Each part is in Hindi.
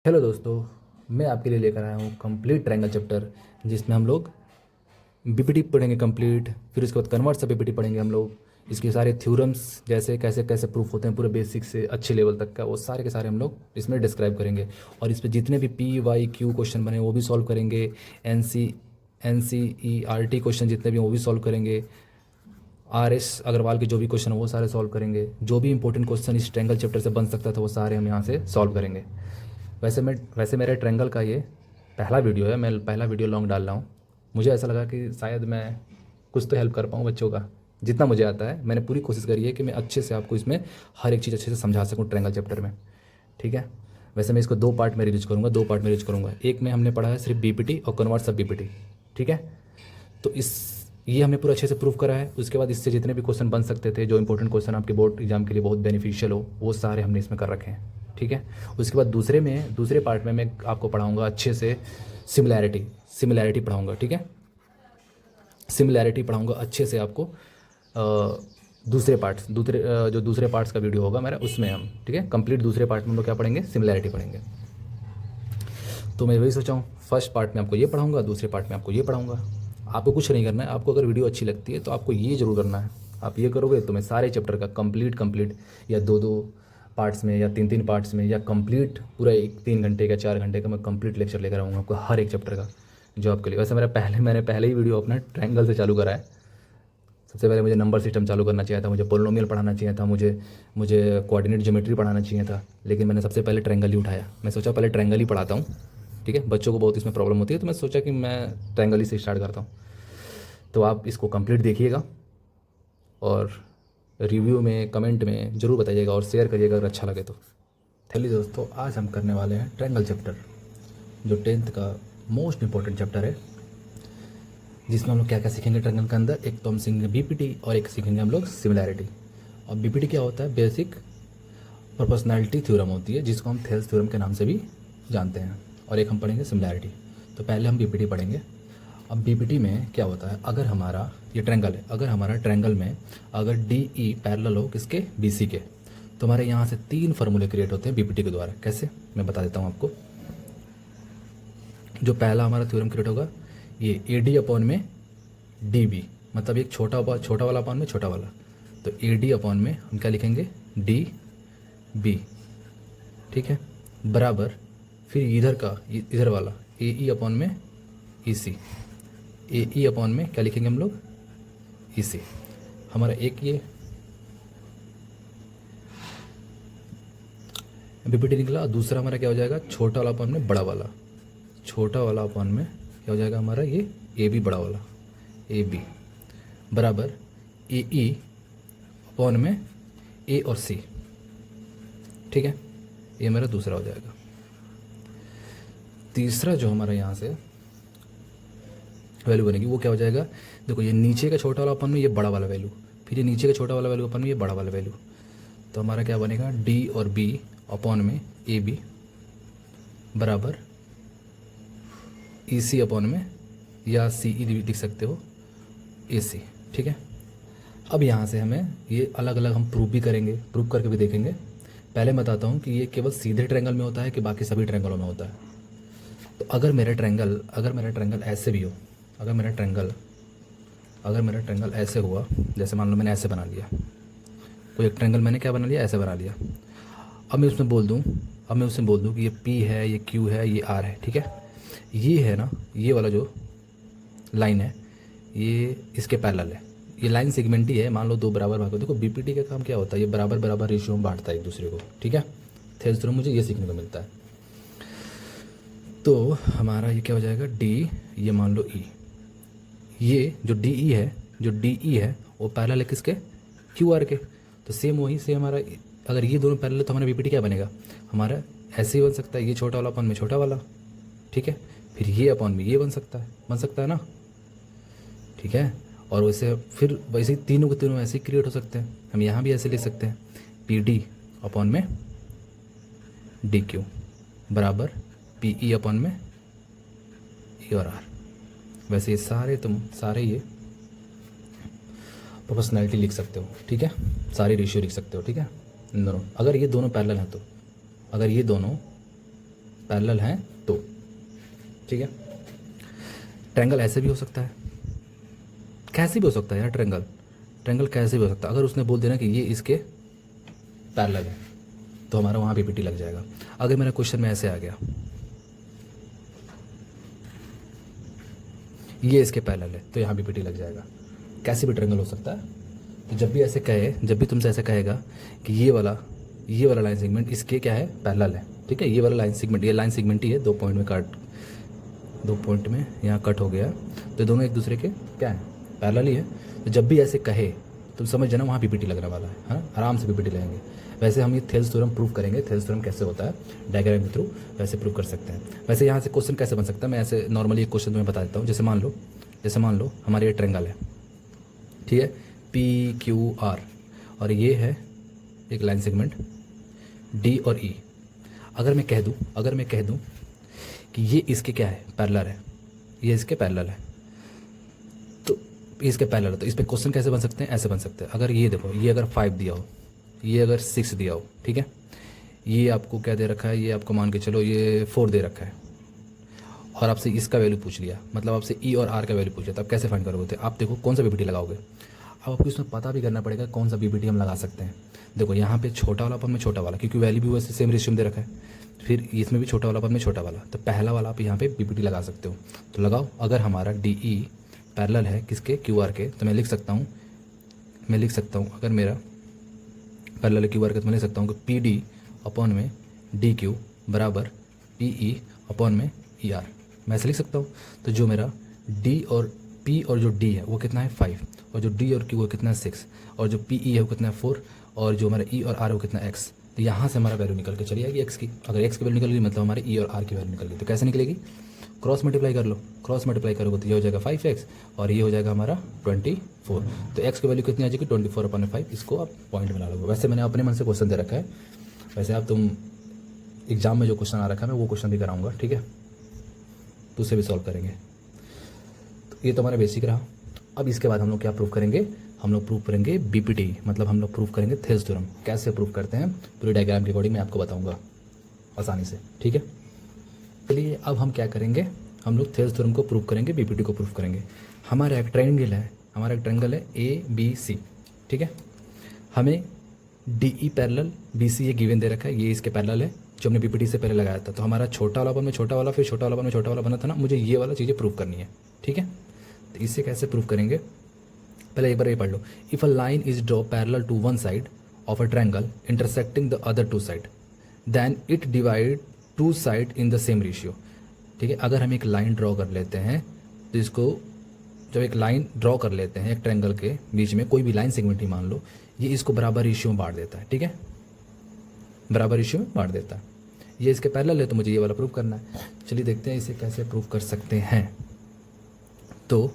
हेलो दोस्तों, मैं आपके लिए लेकर आया हूँ कंप्लीट ट्रायंगल चैप्टर, जिसमें हम लोग बीपीटी पढ़ेंगे कंप्लीट। फिर उसके बाद कन्वर्ट से बीपीटी पढ़ेंगे हम लोग। इसके सारे थ्योरम्स जैसे कैसे कैसे प्रूफ होते हैं पूरे बेसिक से अच्छे लेवल तक का, वो सारे के सारे हम लोग इसमें डिस्क्राइब करेंगे। और इस पर जितने भी पी वाई क्यू क्वेश्चन बने वो भी सॉल्व करेंगे। N C E R T question जितने भी हैं वो भी सॉल्व करेंगे। आर एस अग्रवाल के जो भी क्वेश्चन है वो सारे सॉल्व करेंगे। जो भी इंपॉर्टेंट क्वेश्चन इस ट्रायंगल चैप्टर से बन सकता था वो सारे हम यहाँ से सॉल्व करेंगे। वैसे मेरे ट्रायंगल का ये पहला वीडियो है। मैं पहला वीडियो लॉन्ग डाल रहा हूँ। मुझे ऐसा लगा कि शायद मैं कुछ तो हेल्प कर पाऊँ बच्चों का। जितना मुझे आता है मैंने पूरी कोशिश करी है कि मैं अच्छे से आपको इसमें हर एक चीज़ अच्छे से समझा सकूँ ट्रायंगल चैप्टर में। ठीक है। वैसे मैं इसको दो पार्ट में रिलीज करूँगा, एक में हमने पढ़ा है सिर्फ बीपीटी और कन्वर्ट सब बीपीटी। ठीक है। तो ये हमने पूरा अच्छे से प्रूव करा है। उसके बाद इससे जितने भी क्वेश्चन बन सकते थे, जो इंपॉर्टेंट क्वेश्चन आपके बोर्ड एग्जाम के लिए बहुत बेनिफिशियल हो, वो सारे हमने इसमें कर रखे हैं। ठीक है। उसके बाद दूसरे पार्ट में मैं आपको पढ़ाऊंगा अच्छे से सिमिलैरिटी पढ़ाऊंगा। ठीक है। सिमिलैरिटी पढ़ाऊंगा अच्छे से आपको। जो दूसरे पार्ट्स का वीडियो होगा मेरा, उसमें हम ठीक है कंप्लीट दूसरे पार्ट में हम लोग क्या पढ़ेंगे, सिमिलैरिटी पढ़ेंगे। तो मैं वही सोचा हूँ, फर्स्ट पार्ट में आपको ये पढ़ाऊंगा, दूसरे पार्ट में आपको ये पढ़ाऊंगा। आपको कुछ नहीं करना है। आपको अगर वीडियो अच्छी लगती है तो आपको ये जरूर करना है। आप ये करोगे तो मैं सारे चैप्टर का कंप्लीट या दो दो पार्ट्स में या तीन तीन पार्ट्स में या कंप्लीट पूरा एक 3 घंटे का 4 घंटे का मैं कंप्लीट लेक्चर लेकर आऊँगा आपको हर एक चैप्टर का, जो आपके लिए। वैसे मैंने पहले ही वीडियो अपना ट्रायंगल से चालू करा है। सबसे पहले मुझे नंबर सिस्टम चालू करना चाहिए था, मुझे पोलिनोमियल पढ़ाना चाहिए था, मुझे कोऑर्डिनेट ज्योमेट्री पढ़ाना चाहिए था, लेकिन मैंने सबसे पहले ट्रायंगल ही उठाया। मैं सोचा पहले ट्रायंगल ही पढ़ाता हूँ। ठीक है। बच्चों को बहुत इसमें प्रॉब्लम होती है, तो मैं सोचा कि मैं ट्रायंगल ही से स्टार्ट करता हूँ। तो आप इसको कंप्लीट देखिएगा और रिव्यू में कमेंट में ज़रूर बताइएगा और शेयर करिएगा अगर अच्छा लगे तो। चलिए दोस्तों, आज हम करने वाले हैं ट्रायंगल चैप्टर, जो 10th का मोस्ट इंपॉर्टेंट चैप्टर है, जिसमें हम लोग क्या क्या सीखेंगे ट्रायंगल के अंदर। एक तो हम सीखेंगे बीपीटी और एक सीखेंगे हम लोग सिमिलैरिटी। और बीपीटी क्या होता है, बेसिक प्रोपोर्शनैलिटी थ्योरम होती है, जिसको हम थेल्स थ्योरम के नाम से भी जानते हैं। और एक हम पढ़ेंगे सिमिलैरिटी। तो पहले हम बीपीटी पढ़ेंगे। अब बीपीटी में क्या होता है, अगर हमारा ये ट्रायंगल है, अगर हमारा ट्रायंगल में अगर डी ई पैरेलल हो किसके, बीसी के, तो हमारे यहाँ से 3 फार्मूले क्रिएट होते हैं बीपीटी के द्वारा। कैसे, मैं बता देता हूँ आपको। जो पहला हमारा थ्योरम क्रिएट होगा, ये ए डी अपॉन में डी बी, मतलब एक छोटा वाला अपॉन में छोटा वाला। तो ए डी अपॉन में हम क्या लिखेंगे, डी बी। ठीक है। बराबर फिर इधर वाला ए ई अपॉन में ई सी। ए ई अपॉन में क्या लिखेंगे हम लोग, ई सी। हमारा एक ये बीपीटी निकला। दूसरा हमारा क्या हो जाएगा, छोटा वाला अपॉन में बड़ा वाला। छोटा वाला अपॉन में क्या हो जाएगा हमारा, ये ए बी बड़ा वाला, ए बी बराबर ए ई अपॉन में ए और सी। ठीक है। ये मेरा दूसरा हो जाएगा। तीसरा जो हमारा यहाँ से वैल्यू बनेगी वो क्या हो जाएगा, देखो ये नीचे का छोटा वाला अपन में ये बड़ा वाला वैल्यू, फिर ये नीचे का छोटा वाला वैल्यू अपन में ये बड़ा वाला वैल्यू। तो हमारा क्या बनेगा, डी और बी अपॉन में ए बी बराबर ई सी अपॉन में, या सी ई लिख सकते हो, ए सी। ठीक है। अब यहाँ से हमें ये अलग अलग हम प्रूफ भी करेंगे, प्रूफ करके भी देखेंगे। पहले मैं बताता हूँ कि ये केवल सीधे ट्रायंगल में होता है कि बाकी सभी ट्रायंगलों में होता है। तो अगर मेरा ट्रायंगल ऐसे भी हो, अगर मेरा ट्रायंगल ऐसे हुआ, जैसे मान लो मैंने ऐसे बना लिया, कोई एक ट्रायंगल मैंने क्या बना लिया, ऐसे बना लिया। अब मैं उसमें बोल दूँ कि ये P है, ये Q है, ये R है। ठीक है। ये है ना, ये वाला जो लाइन है ये इसके पैरेलल है। ये लाइन सेगमेंट ही है, मान लो 2 बराबर भाग। देखो बीपीटी का काम क्या होता है, ये बराबर रेशियो में बांटता है एक दूसरे को। ठीक है। थेल्स थ्योरम मुझे ये सीखने को मिलता है। तो हमारा ये क्या हो जाएगा, डी, ये मान लो ई, ये जो डी ई है वो पैरेलल है किसके, क्यू आर के। तो सेम हमारा, अगर ये दोनों पैरेलल तो हमारा बीपीटी क्या बनेगा, हमारा ऐसे ही बन सकता है, ये छोटा वाला अपॉन में छोटा वाला। ठीक है। फिर ये अपॉन में ये बन सकता है ना। ठीक है। और वैसे ही तीनों के तीनों ऐसे ही क्रिएट हो सकते हैं। हम यहाँ भी ऐसे लिख सकते हैं, पी डी अपॉन में डी क्यू बराबर पी ई अपॉन में ई और आर। वैसे ये सारे ये प्रोपोर्शनैलिटी लिख सकते हो। ठीक है। सारी रेशियो लिख सकते हो। ठीक है। इन दोनों, अगर ये दोनों पैरेलल हैं तो, अगर ये दोनों पैरेलल हैं तो, ठीक है। ट्रायंगल ऐसे भी हो सकता है, कैसे भी हो सकता है यार, ट्रायंगल कैसे भी हो सकता है। अगर उसने बोल देना कि ये इसके पैरेलल है तो हमारा वहाँ पीपीटी लग जाएगा। अगर मेरा क्वेश्चन में ऐसे आ गया ये इसके पैरेलल है तो यहाँ पीपीटी लग जाएगा। कैसे भी ट्रायंगल हो सकता है। तो जब भी ऐसे कहे, जब भी तुमसे ऐसे कहेगा कि ये वाला लाइन सेगमेंट इसके क्या है, पैरेलल है, ठीक है, ये वाला लाइन सेगमेंट, ये लाइन सेगमेंट ही है, 2 पॉइंट में कट, 2 पॉइंट में यहाँ कट हो गया, तो दोनों एक दूसरे के क्या है, पैरेलल ही है। तो जब भी ऐसे कहे तुम समझ जाना वहाँ पीपीटी लगने वाला है, हाँ, आराम से पीपीटी लगेंगे। वैसे हम ये थेल्स थ्योरम प्रूव करेंगे। थेल्स थ्योरम कैसे होता है, डायग्राम के थ्रू वैसे प्रूव कर सकते हैं। वैसे यहाँ से क्वेश्चन कैसे बन सकता है, मैं ऐसे नॉर्मली एक क्वेश्चन तुम्हें बता देता हूँ। जैसे मान लो हमारे ये ट्रायंगल है, ठीक है, PQR, और ये है एक लाइन सेगमेंट D और E। अगर मैं कह दूँ कि ये इसके क्या है, पैरेलल है, ये इसके पैरेलल है, तो इसके पैरेलल है, तो इस पे क्वेश्चन कैसे बन सकते हैं, ऐसे बन सकते हैं। अगर ये देखो, ये अगर 5 दिया हो, ये अगर 6 दिया हो, ठीक है, ये आपको क्या दे रखा है, ये आपको मान के चलो ये 4 दे रखा है, और आपसे इसका वैल्यू पूछ लिया, मतलब आपसे E और R का वैल्यू पूछ लिया, तो आप कैसे फाइंड करोगे। तो आप देखो कौन सा पीपीटी लगाओगे। अब आपको इसमें पता भी करना पड़ेगा कौन सा पीपीटी हम लगा सकते हैं। देखो यहाँ पे छोटा वाला अपन में छोटा वाला, क्योंकि वैल्यू भी वैसे सेम रेशियो में दे रखा है, फिर इसमें भी छोटा वाला अपन में छोटा वाला, तो पहला वाला आप यहाँ पे पीपीटी लगा सकते हो। तो लगाओ। अगर हमारा DE पैरेलल है किसके, QR के, तो मैं लिख सकता हूँ अगर मेरा पैरेलल है QR के, तो मैं लिख सकता हूँ कि PD अपॉन में DQ बराबर PE अपॉन में ER, मैं ऐसे लिख सकता हूँ। तो जो मेरा D और P और जो D है वो कितना है 5, और जो D और Q वो कितना है 6, और जो PE है वो कितना है 4, और जो हमारा E और R है वो कितना है X। तो यहाँ से हमारा वैल्यू निकल के चली आएगी X की। अगर X की वैल्यू निकल गई मतलब हमारे E और R की वैल्यू निकल गई। तो कैसे निकलेगी, क्रॉस मल्टीप्लाई कर लो, क्रॉस मल्टीप्लाई करोगे तो ये हो जाएगा 5x और ये हो जाएगा हमारा 24। तो x की वैल्यू कितनी आ जाएगी 24/5। इसको आप पॉइंट बना लोगे। वैसे मैंने अपने मन से क्वेश्चन दे रखा है, वैसे आप तुम एग्जाम में जो क्वेश्चन आ रखा है मैं वो क्वेश्चन भी कराऊंगा, ठीक है, तो उसे भी सॉल्व करेंगे। तो ये तो हमारा बेसिक रहा। अब इसके बाद हम लोग क्या प्रूव करेंगे, हम लोग प्रूव करेंगे बीपीटी, मतलब हम लोग प्रूव करेंगे थेल्स थ्योरम। कैसे प्रूव करते हैं पूरी डायग्राम के अकॉर्डिंग मैं आपको बताऊंगा आसानी से, ठीक है। चलिए अब हम क्या करेंगे, हम लोग थेल्स थ्योरम को प्रूव करेंगे, बीपीटी को प्रूव करेंगे। हमारा एक ट्रायंगल है ABC, ठीक है। हमें DE पैरेलल BC ये गिवन दे रखा है, ये इसके पैरेलल है जो हमने बीपीटी से पहले लगाया था। तो हमारा छोटा वाला में छोटा वाला, फिर छोटा वाला में छोटा वाला बना था ना, मुझे ये वाला चीज़ें प्रूव करनी है, ठीक है। तो इससे कैसे प्रूव करेंगे, पहले एक बार ये पढ़ लो। If a line is draw parallel to one side of a triangle intersecting the other two side then it divide two side in the same ratio, ठीक है। अगर हम एक लाइन ड्रॉ कर लेते हैं तो इसको, जब एक लाइन ड्रॉ कर लेते हैं एक ट्रायंगल के बीच में, कोई भी लाइन सेगमेंट ही मान लो, ये इसको बराबर रेशियो में बांट देता है, ठीक है, बराबर रेशियो में बांट देता है। ये इसके पैरेलल है तो मुझे ये वाला प्रूव करना है। चलिए देखते हैं इसे कैसे प्रूव कर सकते हैं। तो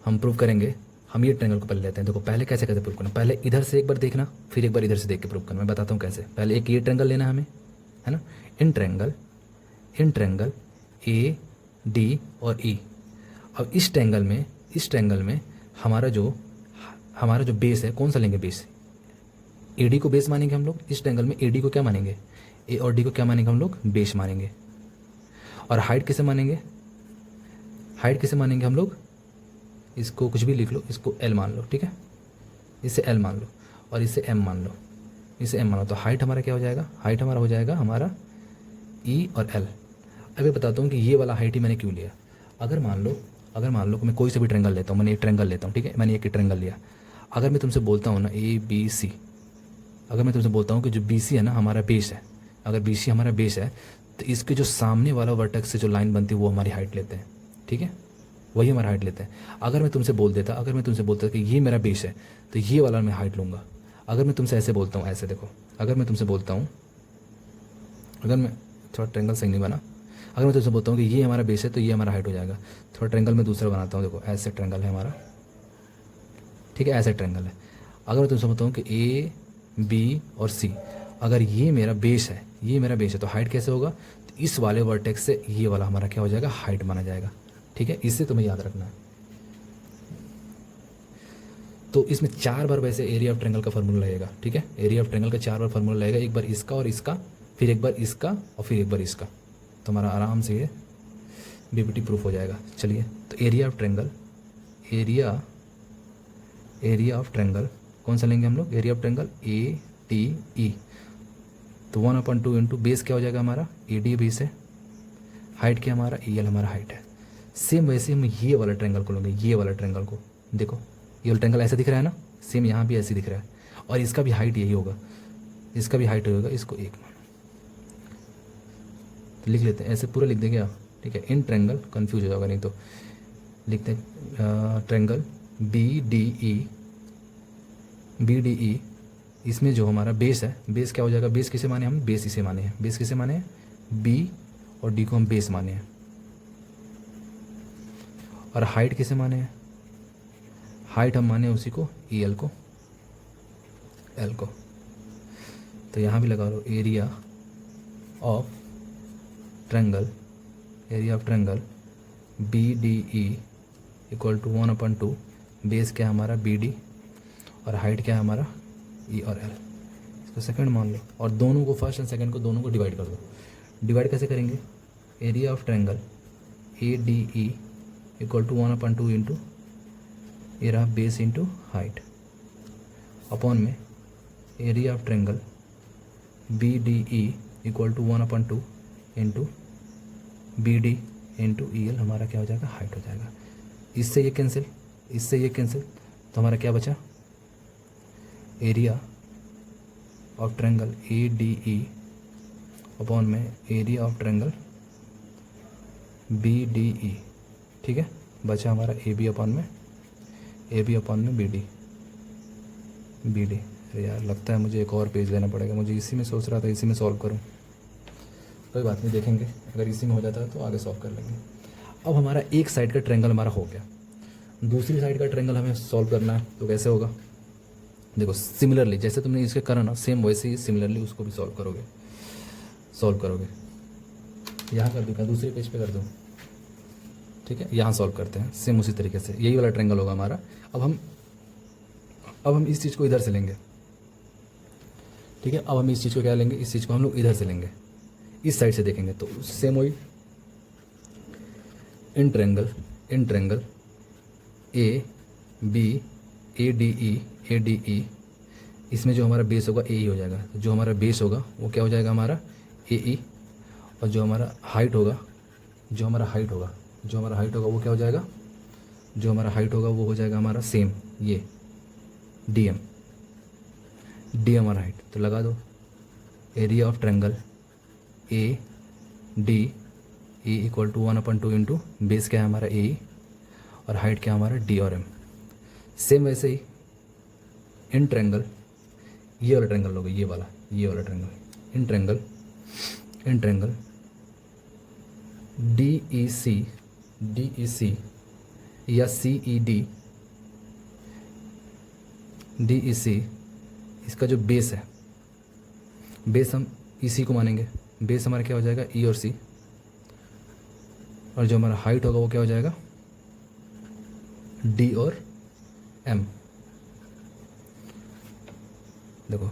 हम प्रूव करेंगे, हम ये ट्रायंगल को पहले लेते हैं। देखो पहले कैसे कैसे प्रूव करना, पहले इधर से एक बार देखना, फिर एक बार इधर से देख के प्रूव करना। मैं बताता हूँ कैसे। पहले एक ये ट्रायंगल लेना है हमें, है ना, इन ट्रायंगल A D और E। अब इस ट्रायंगल में हमारा जो बेस है, कौन सा लेंगे बेस, AD को बेस मानेंगे हम लोग। इस ट्रायंगल में AD को क्या मानेंगे, A और D को क्या मानेंगे हम लोग, बेस मानेंगे। और हाइट किसे मानेंगे, हम लोग, इसको कुछ भी लिख लो, इसको L मान लो, ठीक है, इसे L मान लो और इसे M मान लो, तो हाइट हमारा क्या हो जाएगा, हाइट हमारा हो जाएगा हमारा E और L। अभी बताता हूँ कि ये वाला हाइट ही मैंने क्यों लिया। अगर मान लो कि मैं कोई से भी ट्रायंगल लेता हूँ, मैंने एक ट्रायंगल लेता हूँ, ठीक है, मैंने एक ट्रायंगल लिया। अगर मैं तुमसे बोलता हूँ ना ABC, अगर मैं तुमसे बोलता हूँ कि जो BC है ना हमारा बेस है, अगर BC हमारा बेस है तो इसके जो सामने वाला वर्टेक्स से जो लाइन बनती है वो हमारी हाइट लेते हैं, ठीक है, वही हमारा हाइट लेते हैं। अगर मैं तुमसे बोलता कि ये मेरा बेस है तो ये वाला मैं हाइट लूँगा। अगर मैं तुमसे ऐसे बोलता हूँ, ऐसे देखो, अगर मैं तुमसे बोलता हूँ, अगर मैं थोड़ा ट्रायंगल सही नहीं बना, अगर मैं तुमसे बोलता हूँ कि ये हमारा बेस है तो ये हमारा हाइट हो जाएगा। थोड़ा ट्रायंगल में दूसरा बनाता हूँ, देखो ऐसे ट्रायंगल है हमारा, ठीक है, ऐसे ट्रायंगल है। अगर मैं तुमसे बोलता हूँ कि A B और C, अगर ये मेरा बेस है तो हाइट कैसे होगा, तो इस वाले वर्टेक्स से ये वाला हमारा क्या हो जाएगा, हाइट माना जाएगा, ठीक है। इससे तुम्हें याद रखना है। तो इसमें 4 बार वैसे एरिया ऑफ ट्रायंगल का फॉर्मूला लगेगा, ठीक है, एरिया ऑफ ट्रायंगल का 4 बार फॉर्मूला लगेगा, एक बार इसका और इसका, फिर एक बार इसका और फिर एक बार इसका, तो हमारा आराम से ये बीपीटी प्रूफ हो जाएगा। चलिए, तो area of triangle, area of triangle कौन सा लेंगे हम लोग? Area of triangle A T E, तो 1/2 इंटू बेस क्या हो जाएगा हमारा? ए डी बेस है, हाइट क्या हमारा? ई एल हमारा हाइट है। सेम वैसे हम ये वाला ट्रायंगल को लेंगे, ये वाला ट्रायंगल को देखो, ये वाला ट्रायंगल ऐसा दिख रहा है ना, सेम यहाँ भी ऐसे दिख रहा है, और इसका भी हाइट यही होगा, इसका भी हाइट होगा, इसको 1 मानो। तो लिख लेते हैं, ऐसे पूरा लिख देंगे आप, ठीक है। इन ट्रायंगल, कन्फ्यूज हो जाएगा नहीं तो लिखते हैं ट्रायंगल बी डी ई, इसमें जो हमारा बेस है, बेस क्या हो जाएगा? बेस किसे माने हम? बेस इसे माने हैं। बेस किसे माने हैं? बी और डी को हम बेस माने हैं। और हाइट किसे माने हैं? हाइट हम माने उसी को, ई एल को, एल को। तो यहाँ भी लगा लो area of triangle, area of triangle B D E equal to 1/2, base क्या है हमारा? बी डी, और हाइट क्या है हमारा? ई और एल। इसको सेकंड मान लो, और दोनों को, फर्स्ट एंड सेकंड को, दोनों को डिवाइड कर दो। डिवाइड कैसे करेंगे? Area of triangle A D E equal to 1/2 into ये रहा बेस इंटू हाइट, अपॉन में area of triangle B D E equal to 1/2 into B D into E L, हमारा क्या हो जाएगा? हाइट हो जाएगा। इससे ये कैंसिल, इससे ये कैंसिल, तो हमारा क्या बचा? Area of triangle A D E upon में area of triangle B D E, ठीक है। बचा हमारा ए बी अपॉन में बी डी। अरे यार, लगता है मुझे एक और पेज लेना पड़ेगा, मुझे इसी में सोच रहा था इसी में सॉल्व करूं। कोई बात नहीं, देखेंगे, अगर इसी में हो जाता है तो आगे सॉल्व कर लेंगे। अब हमारा एक साइड का ट्रायंगल हमारा हो गया, दूसरी साइड का ट्रायंगल हमें सॉल्व करना है, तो कैसे होगा? देखो, सिमिलरली जैसे तुमने इसके करा ना, सेम वैसे ही सिमिलरली उसको भी सॉल्व करोगे। यहाँ कर दूँ क्या? दूसरे पेज पे कर दूँ, ठीक है। यहाँ सॉल्व करते हैं सेम उसी तरीके से, यही वाला ट्रायंगल होगा हमारा। अब हम इस चीज़ को इधर से लेंगे, ठीक है। अब हम इस चीज़ को क्या लेंगे? इस चीज़ को हम लोग इधर से लेंगे, इस साइड से देखेंगे, तो सेम वही in triangle A B A D E, इसमें जो हमारा बेस होगा ए ही हो जाएगा। जो हमारा बेस होगा वो क्या हो जाएगा? हमारा ए ई, और जो हमारा हाइट होगा वो क्या हो जाएगा? जो हमारा हाइट होगा वो हो जाएगा हमारा सेम ये डी एम हमारा हाइट। तो लगा दो area of triangle A D E equal to 1/2 into base क्या है हमारा ए, और हाइट क्या हमारा? डी और एम। सेम वैसे ही इन ट्रायंगल, ये वाला ट्रायंगल होगा, ये वाला triangle, in triangle D E C या सी ई डी, इसका जो बेस है, बेस हम इसी को मानेंगे, बेस हमारा क्या हो जाएगा? ई और सी, और जो हमारा हाइट होगा वो क्या हो जाएगा? डी और एम। देखो,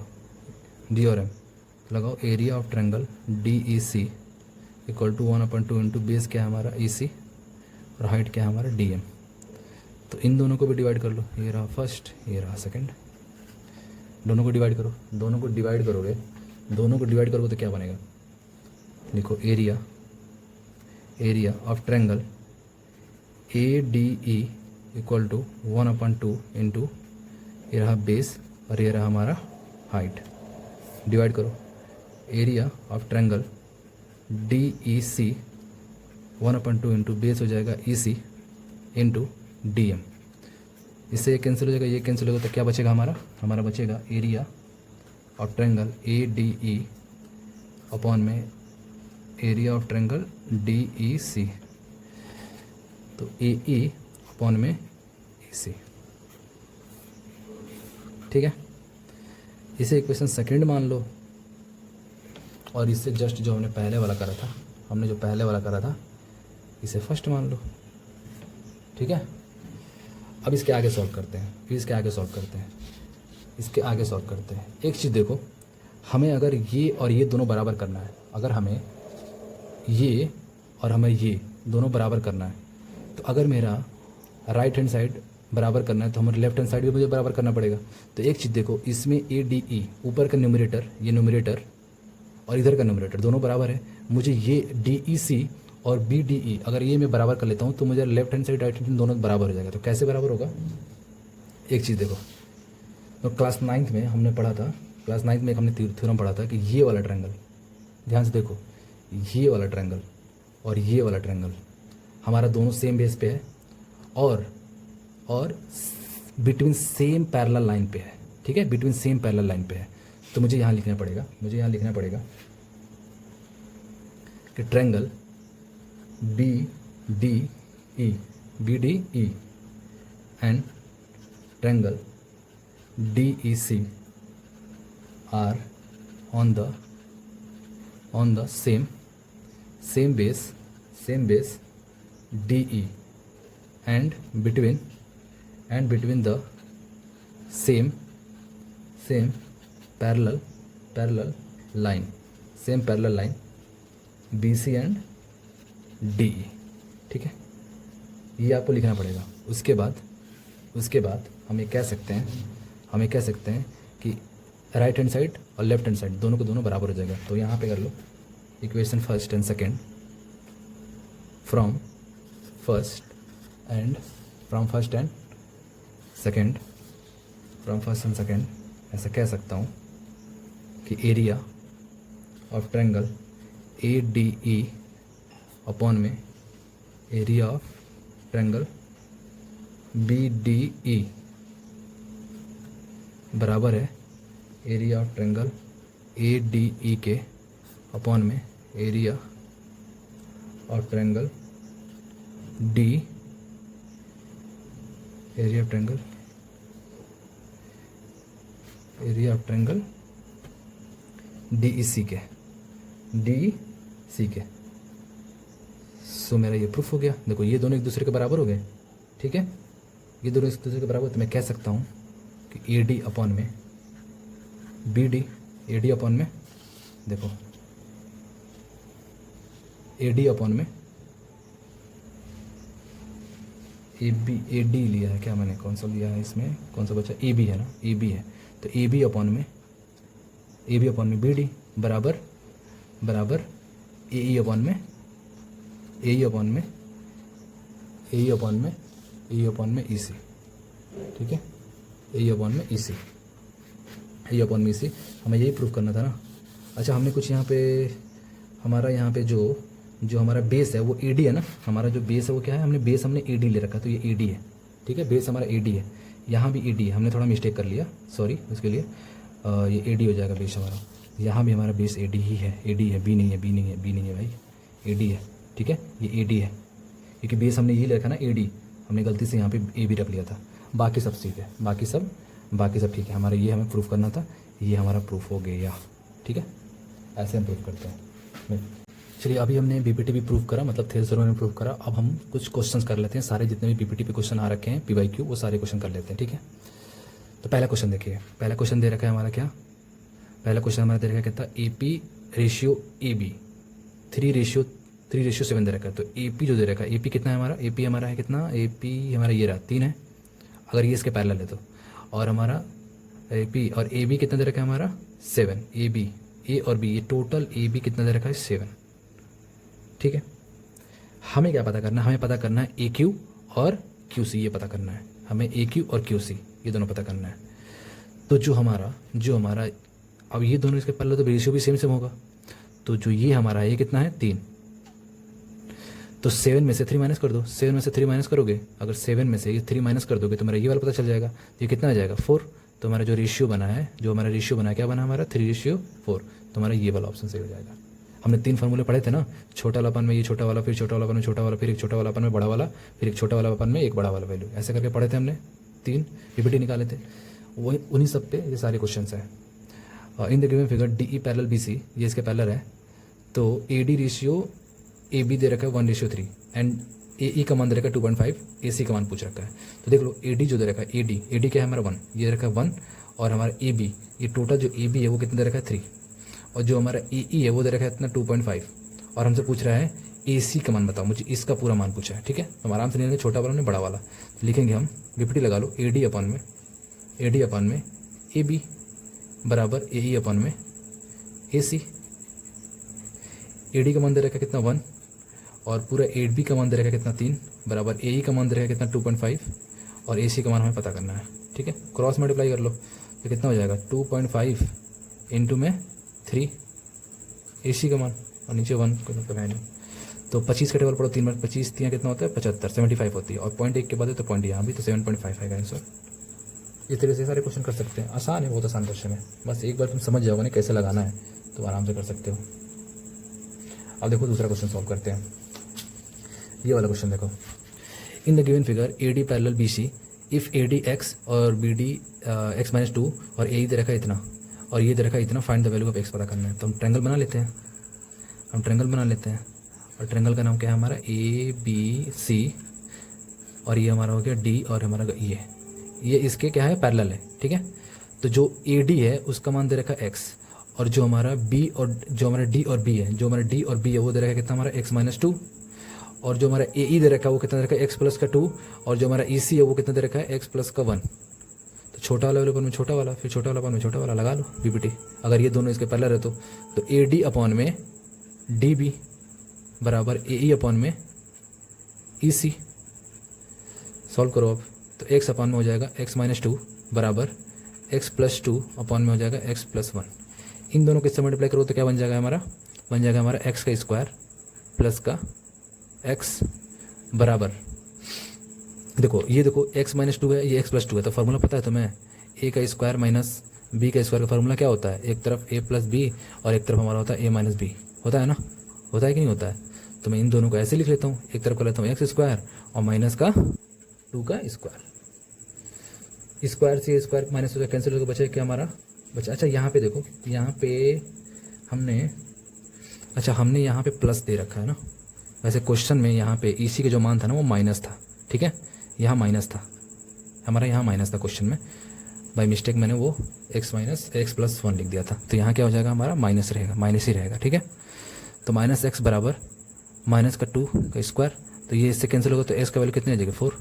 डी और एम लगाओ, area of triangle D E C equal to 1/2 into base क्या है हमारा? ई सी, और हाइट क्या है हमारा? D M. तो इन दोनों को भी डिवाइड कर लो, ये रहा फर्स्ट, ये रहा सेकंड, दोनों को डिवाइड करो। दोनों को डिवाइड करोगे तो क्या बनेगा? लिखो area of triangle A D E equal to 1/2 into ये रहा बेस और ये रहा हमारा हाइट। डिवाइड करो, area of triangle D E C 1/2 into base हो जाएगा E C into D M. इससे ये कैंसिल हो जाएगा, ये कैंसिल होगा, तो क्या बचेगा हमारा बचेगा area of triangle A D E upon में area of triangle D E C, तो ए ई अपॉन में ए सी, ठीक है। इसे इक्वेशन सेकंड मान लो, और इससे जस्ट जो हमने पहले वाला करा था इसे फर्स्ट मान लो, ठीक है। अब इसके आगे सॉल्व करते हैं, इसके आगे सॉल्व करते हैं। एक चीज़ देखो, हमें अगर ये और ये दोनों बराबर करना है, अगर हमें ये और हमें ये दोनों बराबर करना है। तो अगर मेरा राइट हैंड साइड बराबर करना है तो हमारे लेफ्ट हैंड साइड भी मुझे बराबर करना पड़ेगा। तो एक चीज़ देखो, इसमें ADE ऊपर का न्यूमरेटर, ये न्यूमरेटर और इधर का न्यूमरेटर दोनों बराबर है। मुझे ये DEC और BDE अगर ये मैं बराबर कर लेता हूँ तो मुझे left hand side right hand दोनों बराबर हो जाएगा। तो कैसे बराबर होगा, एक चीज़ देखो, तो क्लास 9th में हमने पढ़ा था, क्लास 9th में हमने थ्योरम पढ़ा था कि ये वाला ट्रायंगल, ध्यान से देखो, ये वाला ट्रायंगल और ये वाला ट्रायंगल हमारा दोनों सेम बेस पे है और बिटवीन सेम पैरेलल लाइन पे है। ठीक है, बिटवीन सेम पैरेलल लाइन पे है। तो मुझे यहाँ लिखना पड़ेगा कि triangle BDE and triangle DEC are on the same base DE and between the same parallel line BC and DE। ठीक है, ये आपको लिखना पड़ेगा। उसके बाद हम ये कह सकते हैं कि राइट हैंड साइड और लेफ्ट हैंड साइड दोनों को दोनों बराबर हो जाएगा। तो यहाँ पे कर लो equation first and second from first and second ऐसा कह सकता हूँ कि area of triangle ADE upon में एरिया ऑफ ट्रायंगल BDE बराबर है एरिया ऑफ ट्रायंगल ADE के अपॉन में area of triangle area of triangle DEC के सो मेरा ये प्रूफ हो गया। देखो ये दोनों एक दूसरे के बराबर हो गए। ठीक है, ये दोनों एक दूसरे के बराबर, तो मैं कह सकता हूँ कि AD अपॉन में BD, AD अपॉन में देखो AD अपॉन में AD लिया है क्या मैंने, कौन सा लिया है इसमें, कौन सा बचा, AB है ना, AB है। तो AB अपॉन में BD बराबर AE अपॉन में EC। ठीक है, AE अपॉन में EC हमें यही प्रूफ करना था ना। अच्छा, हमने कुछ यहाँ पे हमारा जो हमारा बेस है वो AD है ना, हमारा जो बेस है वो क्या है, हमने AD ले रखा, तो ये AD है। ठीक है, बेस हमारा AD है, यहाँ भी AD है, हमने थोड़ा मिस्टेक कर लिया, सॉरी उसके लिए। ये AD हो जाएगा बेस हमारा, यहाँ भी हमारा बेस AD ही है, AD है, B नहीं है भाई, AD है। ठीक है, ये AD है क्योंकि बेस हमने ये रखा ना AD, हमने गलती से यहाँ पे AB रख लिया था। बाकी सब ठीक है, बाकी सब ठीक है। हमारा ये हमें प्रूफ करना था, ये हमारा प्रूफ हो गया। ठीक है, ऐसे हम प्रूफ करते हैं। चलिए, अभी हमने BPT भी प्रूफ करा, मतलब थ्योरम में प्रूफ करा। अब हम कुछ क्वेश्चंस कर लेते हैं, सारे जितने भी BPT पे क्वेश्चन आ रखे हैं PYQ, वो सारे क्वेश्चन कर लेते हैं। ठीक है, तो पहला क्वेश्चन देखिए, पहला क्वेश्चन दे रखा है हमारा क्या, पहला क्वेश्चन हमारा दे रखा है, कहता है AP रेशियो AB 3:7 दे रखा है। तो AP जो दे रखा है, AP कितना है हमारा, AP हमारा है कितना, AP हमारा ये रहा 3 है, अगर ये इसके पैरेलल है तो। और हमारा AP और AB कितना दे रखा है हमारा 7, AB A और B, ये टोटल AB कितना दे रखा है 7। ठीक है, हमें क्या पता करना है, हमें पता करना है AQ और QC, ये पता करना है हमें, AQ और QC ये दोनों पता करना है। तो जो हमारा अब ये दोनों इसके पैरेलल तो रेशियो भी सेम होगा। तो जो ये हमारा है ये कितना है 3, तो 7 में से 3 माइनस कर दो, 7 में से 3 माइनस करोगे, अगर 7 में से ये 3 माइनस कर दोगे तो मेरा ये वाला पता चल जाएगा, ये कितना आ जाएगा 4। तो हमारा जो रेशियो बना है, क्या बना हमारा 3:4, तो हमारा ये वाला ऑप्शन सही हो जाएगा। हमने 3 फार्मूले पढ़े थे ना, छोटा वालापन में ये छोटा वाला, फिर छोटा वालापन में छोटा वाला, फिर एक छोटा वालापन में बड़ा वाला, फिर एक छोटा वालापन में एक बड़ा वाला वैल्यू, ऐसे करके पढ़े थे हमने, 3 PPT निकाले थे, वही उन्हीं सब पे ये सारे क्वेश्चन हैं। इन the given figure DE parallel BC, ये इसके पैरेलल है। तो AD रेशियो AB दे रखा है 1:3 एंड AE का मान दे रखा है 2.5, AC का मान पूछ रखा है। तो देख लो AD जो दे रखा है, AD क्या है हमारा 1, ये रखा है 1, और हमारा AB, ये टोटल जो AB है वो कितना दे रखा है 3, और जो हमारा AE है वो दे रखा है इतना 2.5, और हमसे पूछ रहा है ए सी का मान बताओ, मुझे इसका पूरा मान पूछा है, ठीक है। तो हम आराम से लेंगे छोटा वाला ने बड़ा वाला, तो लिखेंगे हम विपरीत लगा लो, ए डी अपन में ए बी बराबर ए ई अपन में ए सी। ए डी का मान दे रखा कितना 1 और पूरा ए बी का मान दे रखा कितना 3 बराबर ए ई का मान दे रखा कितना 2.5 और ए सी का मान हमें पता करना है, ठीक है। क्रॉस मल्टीप्लाई कर लो तो कितना हो जाएगा 2.5 इंटू में 3 ए सी का मान और नीचे 1 कोई मतलब है नहीं। तो 25 का टेबल पढ़ो, 3 में 25 3 कितना होता है 75, 75 होती है और पॉइंट 1 के बाद है तो पॉइंट यहाँ भी, तो 7.5 आएगा आंसर। इस तरह से सारे क्वेश्चन कर सकते हैं, आसान है, बहुत आसान क्वेश्चन है, बस एक बार तुम समझ जाओगे ना कैसे लगाना है तो आराम से कर सकते हो। अब देखो दूसरा क्वेश्चन सॉल्व करते हैं। ये वाला क्वेश्चन देखो, in the given figure A D parallel B C if A D X और बी डी एक्स माइनस 2 और ए दे रखा है इतना और ये दे रखा है इतना, find the value of x पता करना है। तो हम ट्रायंगल बना लेते हैं, और ट्रायंगल का नाम क्या है हमारा ए बी सी, और ये हमारा हो गया डी और हमारा ये इसके क्या है पैरेलल है, ठीक है। तो जो ए डी है उसका मान दे रखा है एक्स, और जो हमारा बी और जो हमारा डी और बी है, जो हमारा डी और बी है वो दे रखा है कितना हमारा एक्स माइनस 2, और जो हमारा ए ई दे रखा है वो कितना दे रखा है एक्स प्लस का 2, और जो हमारा ई सी है वो कितना दे रखा है एक्स प्लस का 1। तो छोटा वाला अपन में छोटा वाला, फिर छोटा वाला अपन में छोटा वाला लगा लो बीपीटी, अगर ये दोनों इसके पैरेलल है तो ए डी अपॉन में डी बी बराबर ए ई अपॉन में ई सी। सॉल्व करो अब, तो एक्स अपॉन में हो जाएगा एक्स माइनस 2 बराबर एक्स प्लस 2 अपॉन में हो जाएगा एक्स प्लस 1। इन दोनों को इससे मल्टीप्लाई करो तो क्या बन जाएगा हमारा एक्स का स्क्वायर प्लस का एक्स बराबर, देखो एक्स माइनस 2 है, ये एक्स प्लस 2 है, तो फार्मूला पता है तुम्हें, ए का स्क्वायर माइनस बी का स्क्वायर का फार्मूला क्या होता है, एक तरफ ए प्लस बी और एक तरफ हमारा होता है ए माइनस बी, होता है ना, होता है कि नहीं होता है। तो मैं इन दोनों को ऐसे लिख लेता हूँ, एक तरफ कर लेता हूँ एक्स स्क्वायर और माइनस का 2 का स्क्वायर से स्क्वायर माइनस हो जाए, कैंसिल होकर बचा क्या हमारा बचा। अच्छा यहाँ पे देखो, यहाँ पे हमने यहाँ पे प्लस दे रखा है ना, वैसे क्वेश्चन में यहाँ पे ई सी का जो मान था ना वो माइनस था, ठीक है, यहाँ माइनस था हमारा, यहाँ माइनस था क्वेश्चन में, बाई मिस्टेक मैंने वो एक्स माइनस एक्स प्लस 1 लिख दिया था, तो यहाँ क्या हो जाएगा हमारा माइनस रहेगा, माइनस ही रहेगा, ठीक है। तो माइनस एक्स बराबर माइनस का 2 का स्क्वायर, तो ये इससे कैंसिल होगा तो एक्स का वैल्यू कितनी आ जाएगी 4,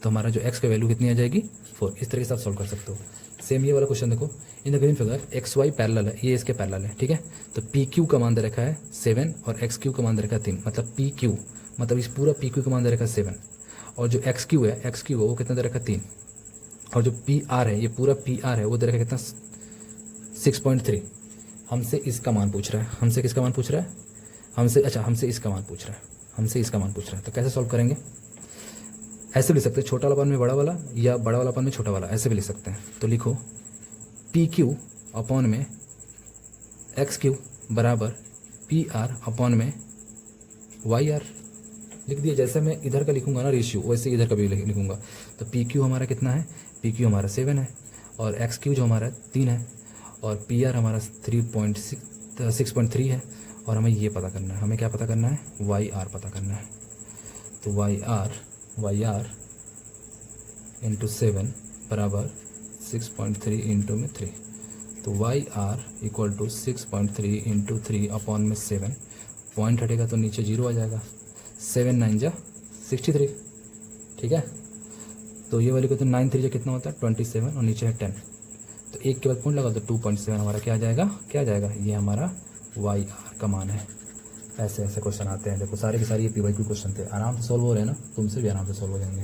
तो हमारा जो एक्स का वैल्यू कितनी आ जाएगी 4। इस तरीके से आप सॉल्व कर सकते हो। सेम ये वाला क्वेश्चन देखो, in the given figure X Y parallel है, ये इसके पैरेलल है, ठीक है। तो पी क्यू का मान दे रखा है 7 और एक्स क्यू का मान दे रखा है 3, मतलब पी क्यू मतलब इस पूरा पी क्यू का मान दे रखा है 7, और जो एक्स क्यू है वो कितना दे रखा है 3, और जो पी आर है, ये पूरा पी आर है वो दे रखा है कितना 6.3। हमसे इसका मान पूछ रहा है, हमसे किसका मान पूछ रहा है, हमसे इसका मान पूछ रहा है, तो कैसे सॉल्व करेंगे, ऐसे भी लिख सकते हैं, छोटा वाला पान में बड़ा वाला या बड़ा वाला पान में छोटा वाला, ऐसे भी लिख सकते हैं। तो लिखो पी क्यू अपॉन में एक्स क्यू बराबर पी आर अपॉन में वाई आर, लिख दिया। जैसे मैं इधर का लिखूंगा ना रेशियो, वैसे इधर का भी लिखूंगा। तो पी क्यू हमारा कितना है, पी क्यू हमारा 7 है, और एक्स क्यू जो हमारा 3 है, और पी आर हमारा 6.3 है, और हमें ये पता करना है, हमें क्या पता करना है, वाई आर पता करना है। तो वाई आर इंटू 7 बराबर 6.3 इंटू में 3, तो Y R equal to 6.3 into 3 upon में 7, पॉइंट हटेगा तो नीचे 0 आ जाएगा, 7 9 जा 63, ठीक है। तो ये वाली को तो 9 3 जा कितना होता है 27 और नीचे है 10, तो एक के बाद पॉइंट लगा तो 2.7 हमारा क्या आ जाएगा, ये हमारा वाई आर का मान है। ऐसे क्वेश्चन आते हैं, देखो सारे के सारे ये पीवाईक्यू क्वेश्चन थे, आराम से सॉल्व हो रहे हैं ना, तुमसे भी आराम से सॉल्व हो जाएंगे।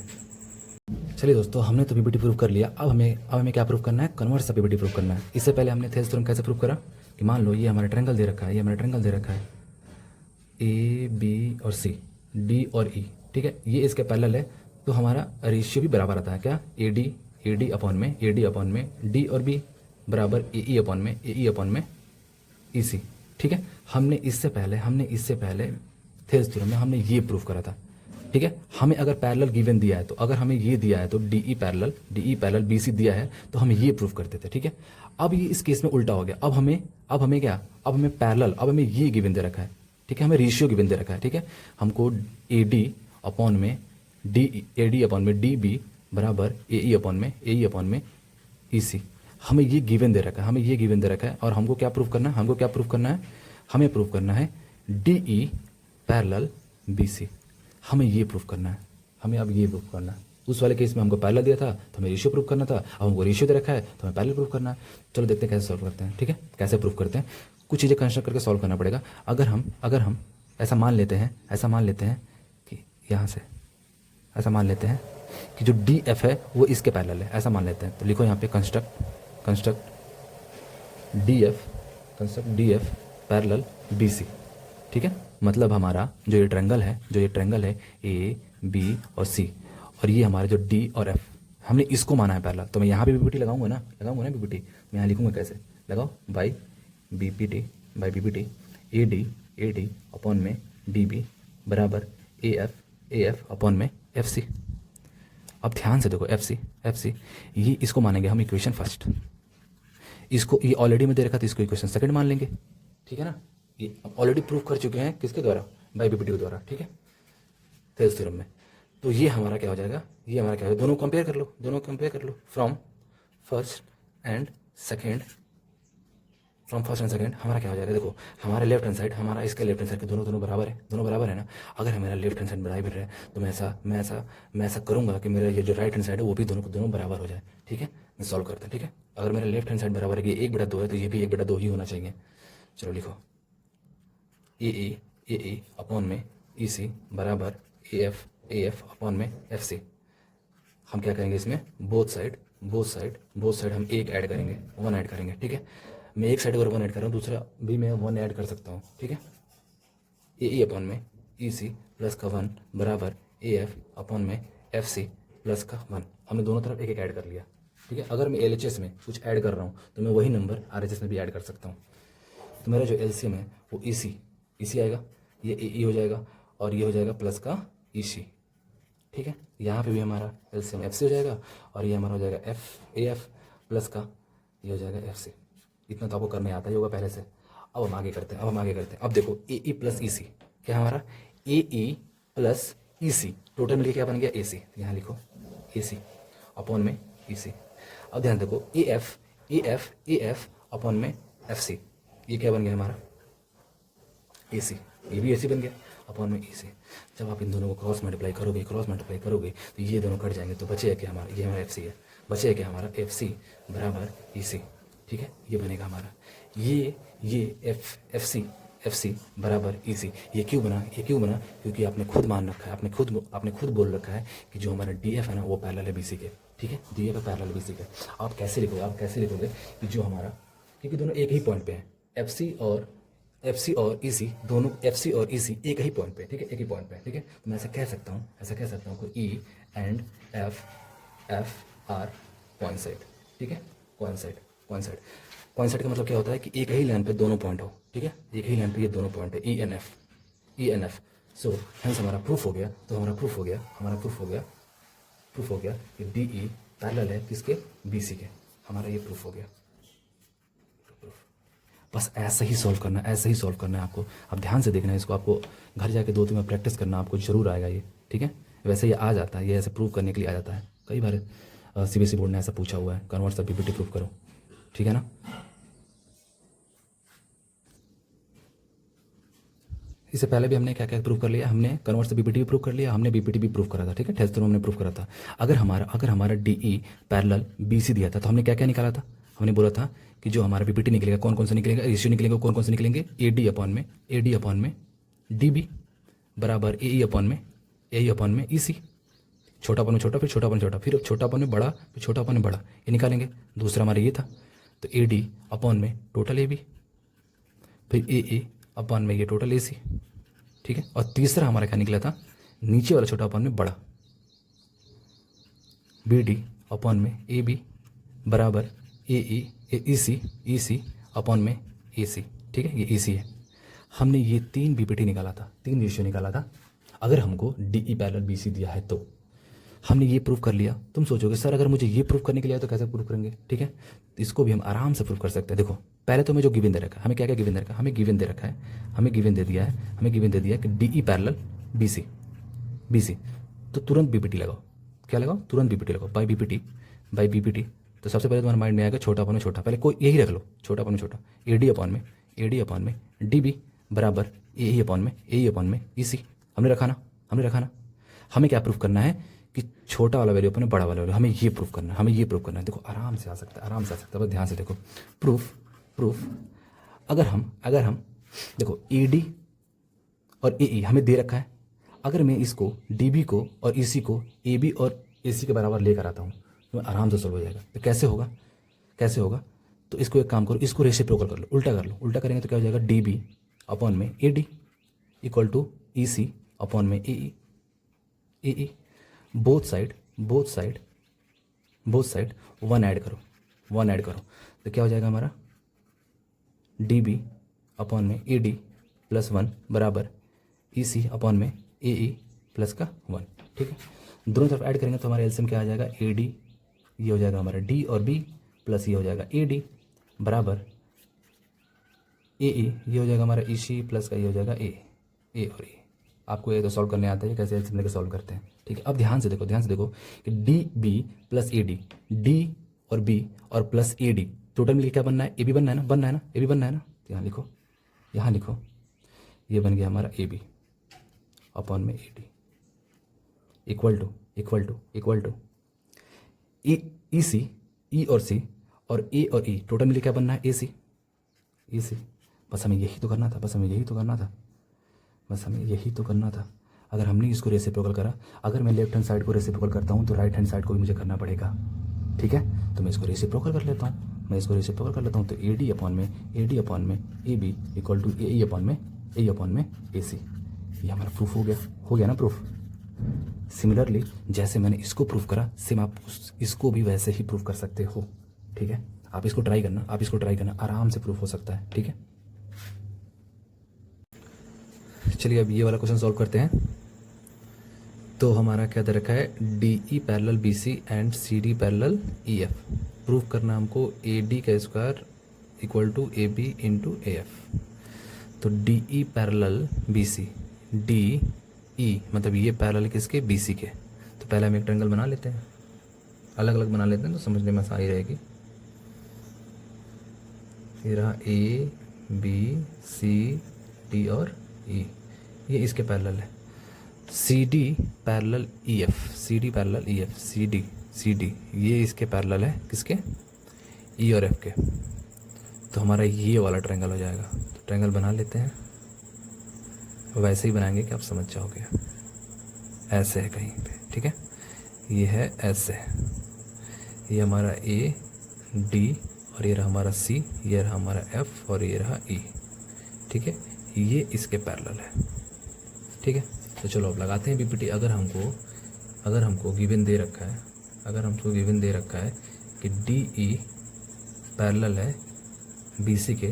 चलिए दोस्तों, हमने तो पीपीटी प्रूव कर लिया, अब हमें क्या प्रूव करना है, कन्वर्स ऑफ पीपीटी प्रूव करना है। इससे पहले हमने थेल्स थ्योरम कैसे प्रूव करा कि मान लो ये हमारा ट्रायंगल दे रखा है, ए बी और सी, डी और ई, ठीक है, ये इसके पैरेलल है, तो हमारा रेशियो भी बराबर आता है क्या, ए डी अपॉन में डी और बी बराबर ए ई अपॉन में ई सी, ठीक है। हमने इससे पहले थेल्स थ्योरम में हमने ये प्रूफ करा था, ठीक है। हमें अगर पैरेलल गिवन दिया है, तो अगर हमें ये दिया है तो D E parallel B C दिया है तो हम ये प्रूफ करते थे, ठीक है। अब ये इस केस में उल्टा हो गया, अब हमें पैरेलल, अब हमें ये गिवन दे रखा है, ठीक है, हमें रेशियो गिवन दे रखा है, ठीक है। हमको ए डी अपॉन में डी बी बराबर ए ई अपॉन में ई सी, हमें ये गिवन दे रखा है, और हमको क्या प्रूफ करना है, हमें प्रूफ करना है D E parallel B C. हमें ये प्रूफ करना है, हमें अब ये प्रूफ करना है। उस वाले केस में हमको पैरेलल दिया था तो हमें रेशियो प्रूफ करना था, अब हमको रेशियो दे रखा है तो हमें पैरेलल प्रूफ करना है। चलो देखते हैं कैसे सॉल्व करते हैं, ठीक है, कैसे प्रूफ करते हैं। कुछ चीज़ें कंस्ट्रक्ट करके सॉल्व करना पड़ेगा। अगर हम ऐसा मान लेते हैं कि यहाँ से ऐसा मान लेते हैं कि जो डी एफ है वो इसके पैरेलल है, ऐसा मान लेते हैं। तो लिखो यहाँ पे construct D F parallel B C, ठीक है। मतलब हमारा जो ये ट्रायंगल है ए बी और सी, और ये हमारे जो डी और एफ, हमने इसको माना है पैरेलल। तो मैं यहाँ पे बीपीटी लगाऊंगा ना बीपीटी। मैं यहाँ लिखूंगा कैसे, लगाओ by BPT A D upon में डी बी बराबर ए एफ अपॉन में एफ सी। अब ध्यान से देखो एफ सी ये इसको मानेंगे हम इक्वेशन फर्स्ट, इसको ये ऑलरेडी में दे रखा था, इसको इक्वेशन सेकंड मान लेंगे, ठीक है ना। ये ऑलरेडी प्रूव कर चुके हैं किसके द्वारा, बाई बीपीटी के द्वारा, ठीक है, थेल्स थ्योरम में। तो ये हमारा क्या हो जाएगा, दोनों कंपेयर कर लो फ्रॉम फर्स्ट एंड सेकेंड। हमारा क्या हो जाएगा, देखो हमारे लेफ्ट हैंड साइड, हमारा इसके लेफ्ट हैंड साइड के दोनों बराबर है ना। अगर हमारा लेफ्ट हैंड साइड बराबर है तो मैं ऐसा करूँगा कि मेरा ये जो राइट हैंड साइड है वो भी दोनों बराबर हो जाए, ठीक है। मैं सॉल्व करते हैं, ठीक है। अगर मेरा लेफ्ट हैंड साइड बराबर है, ये 1/2 है तो ये भी 1/2 ही होना चाहिए। चलो लिखो ए अपॉन में ई सी बराबर ए एफ अपॉन में एफ सी। हम क्या करेंगे इसमें, बोथ साइड हम एक ऐड करेंगे, 1 ऐड करेंगे, ठीक है। मैं एक साइड अगर 1 ऐड कर रहा हूँ, दूसरा भी मैं 1 ऐड कर सकता हूँ, ठीक है। ए अपॉन में ई सी प्लस का 1 बराबर ए एफ अपॉन में एफ सी प्लस का 1। हमने दोनों तरफ एक ऐड कर लिया, ठीक है। अगर मैं एल एच एस में कुछ ऐड कर रहा हूँ तो मैं वही नंबर आर एच एस में भी ऐड कर सकता हूँ। तो मेरा जो एलसीएम है वो ई सी आएगा, ये ए हो जाएगा और ये हो जाएगा प्लस का ई सी, ठीक है। यहाँ पे भी हमारा एलसीएम एफ सी हो जाएगा और ये हमारा हो जाएगा ए एफ प्लस का ये हो जाएगा एफ सी। इतना तो आपको करने आता ही होगा पहले से। अब हम आगे करते हैं, अब देखो ए प्लस ई सी, क्या हमारा ए प्लस ई सी टोटल मिलकर क्या बन गया, ए सी। यहाँ लिखो ए सी अपॉन में ई सी। अब ध्यान देखो ए एफ अपॉन में एफ सी, ये क्या बन गया हमारा ए सी, ये भी ए सी बन गया अपॉन में ई सी। जब आप इन दोनों को क्रॉस मल्टीप्लाई करोगे तो ये दोनों कट जाएंगे, तो बचेगा कि हमारा ये हमारा एफ सी है, बचेगा कि हमारा एफ सी बराबर ई सी, ठीक है। ये बनेगा हमारा ये एफ सी बराबर ई सी। ये क्यों बना, क्योंकि आपने खुद मान रखा है, आपने खुद बोल रखा है कि जो हमारा डी एफ है ना वो पैरेलल है बी सी के, ठीक है। डी एफ है पैरेलल बी सी के। आप कैसे लिखोगे कि जो हमारा, क्योंकि दोनों एक ही पॉइंट पे हैं, एफ सी और ई सी दोनों, एफ सी और ई सी एक ही पॉइंट पे, ठीक है, एक ही पॉइंट पे, ठीक है। तो मैं ऐसा कह सकता हूँ कि E and F R coincide, ठीक है। कोइंसाइड का मतलब क्या होता है कि एक ही लाइन पे दोनों पॉइंट हो, ठीक है, एक ही लाइन पे ये दोनों पॉइंट है, E N F. So hence हमारा प्रूफ हो गया, प्रूफ हो गया कि डी ई पैरेलल है किसके, बी सी के। हमारा ये प्रूफ हो गया। बस ऐसे ही सॉल्व करना है आपको। अब ध्यान से देखना है इसको, आपको घर जाके 2-3 बार प्रैक्टिस करना, आपको जरूर आएगा ये, ठीक है। वैसे ये आ जाता है, ये ऐसे प्रूव करने के लिए आ जाता है। कई बार सीबीएसई बोर्ड ने ऐसा पूछा हुआ है, कन्वर्ट सब पीपीटी प्रूव करो, ठीक है ना। इससे पहले भी हमने क्या क्या प्रूव कर लिया, हमने कन्वर्ट से बीपीटी भी प्रूव कर लिया, हमने बीपीटी भी प्रूव करा था, ठीक है। टेस्ट हमने प्रूव करा था। अगर हमारा डीई पैरेलल बीसी दिया था तो हमने क्या क्या निकाला था, हमने बोला था कि जो हमारा बीपीटी निकलेगा कौन से निकलेगा, रेशियो निकलेगा कौन से निकलेंगे, ए डी अपॉन में डी बी बराबर ए अपॉन में ई सी। छोटा अपन में छोटा, फिर छोटा अपन छोटा, फिर छोटा अपन में बड़ा, फिर छोटा अपन में बड़ा, ये निकालेंगे। दूसरा हमारा ये था, तो ए डी अपॉन में टोटल ए बी, फिर ए अपॉन में ये टोटल ए सी, ठीक है। और तीसरा हमारा क्या निकला था, नीचे वाला छोटा अपन में बड़ा, बी डी अपॉन में ए बी बराबर ई सी अपॉन में ए सी, ठीक है, ये ई सी है। हमने ये 3 बीपीटी निकाला था, 3 रेशियो निकाला था। अगर हमको डीई पैरेलल बीसी दिया है तो हमने ये प्रूव कर लिया। तुम सोचोगे सर अगर मुझे ये प्रूव करने के लिए तो कैसे प्रूव करेंगे, ठीक है। इसको भी हम आराम से प्रूव कर सकते हैं। देखो पहले तो हमें जो गिवन दे रखा है, हमें क्या क्या गिवन दे रखा है, हमें गिवन दे रखा है, हमें गिवन दे दिया है कि डीई पैरेलल बीसी। तो तुरंत बीपीटी लगाओ, क्या लगाओ, तुरंत बीपीटी लगाओ, बाई बीपीटी। तो सबसे पहले तुम्हारे माइंड में आएगा छोटा अपन में छोटा, पहले कोई यही रख लो, छोटा अपन में छोटा, ए डी अपॉन में डी बी बराबर ए अपॉन में ई सी। हमने रखा ना। हमें क्या प्रूफ करना है कि छोटा वाला वैल्यू अपने बड़ा वाला वैल्यू, हमें ये प्रूफ करना है। देखो आराम से आ सकता है, बस ध्यान से देखो। प्रूफ अगर हम देखो ए डी और ए ई हमें दे रखा है। अगर मैं इसको डी बी को और ई सी को ए बी और ए सी के बराबर लेकर आता हूँ तो आराम से सॉल्व हो जाएगा। तो कैसे होगा? तो इसको एक काम करो, इसको रेसिप्रोकल कर लो, उल्टा करेंगे तो क्या हो जाएगा? डी बी अपॉन में A D equal to E C upon में A E. Both side one add करो तो क्या हो जाएगा हमारा? डी बी अपॉन में ए डी प्लस 1 बराबर ई सी अपॉन में ए ई प्लस का 1। ठीक है, दोनों तरफ ऐड करेंगे तो हमारा एलसीएम क्या आ जाएगा? ए डी, ये हो जाएगा हमारा डी और बी प्लस ये हो जाएगा ए डी बराबर ए ई, ये हो जाएगा हमारा ई सी प्लस का ये हो जाएगा ए और ए। आपको ये तो सॉल्व करने आता है कैसे एलसीएम लेके सॉल्व करते हैं। ठीक है, अब ध्यान से देखो कि D B plus A D, D और बी और प्लस ए डी टोटल मिलकर क्या बनना है? ए बी बनना है ना, ए बी बनना है ना। तो यहाँ लिखो ये बन गया हमारा ए बी अपॉन में A D equal to E सी, ई और सी और ए और ई टोटल मिलकर क्या बनना है? ए सी। बस हमें यही तो करना था। अगर हमने इसको रेसिप्रोकल करा, अगर मैं लेफ्ट हैंड साइड को रेसिप्रोकल करता हूँ तो राइट हैंड साइड को भी मुझे करना पड़ेगा। ठीक है, तो मैं इसको रेसिप्रोकल कर लेता हूँ। तो ए डी अपॉन में A B equal to A E upon में ए सी। ये हमारा प्रूफ हो गया ना प्रूफ। सिमिलरली जैसे मैंने इसको प्रूफ करा, सेम आप इसको भी वैसे ही प्रूफ कर सकते हो। ठीक है, आप इसको ट्राई करना, आराम से प्रूफ हो सकता है। ठीक है, चलिए अब ये वाला क्वेश्चन सॉल्व करते हैं। तो हमारा क्या दे रखा है? D E parallel B C and C D parallel E F. Proof करना हमको ए डी का square equal to A B into A F. तो D E parallel B C, D E मतलब ये पैरेलल किसके? बी सी के। तो पहले हम एक ट्रायंगल बना लेते हैं, अलग अलग बना लेते हैं तो समझने में आसानी रहेगी। ये रहा ए बी सी डी और ई, ये इसके पैरेलल है। C D parallel E F, C D ये इसके पैरेलल है, किसके? ई और एफ के। तो हमारा ये वाला ट्रायंगल हो जाएगा। तो ट्रायंगल बना लेते हैं, वैसे ही बनाएंगे कि आप समझ जाओगे। ऐसे है कहीं पे, ठीक है, ये है ऐसे, ये हमारा ए डी और ये रहा हमारा सी, ये रहा हमारा एफ और ये रहा ई। ठीक है, ये इसके पैरेलल है। ठीक है, तो चलो अब लगाते हैं बीपीटी। अगर हमको गिवन दे रखा है कि डी ई पैरेलल है बी सी के,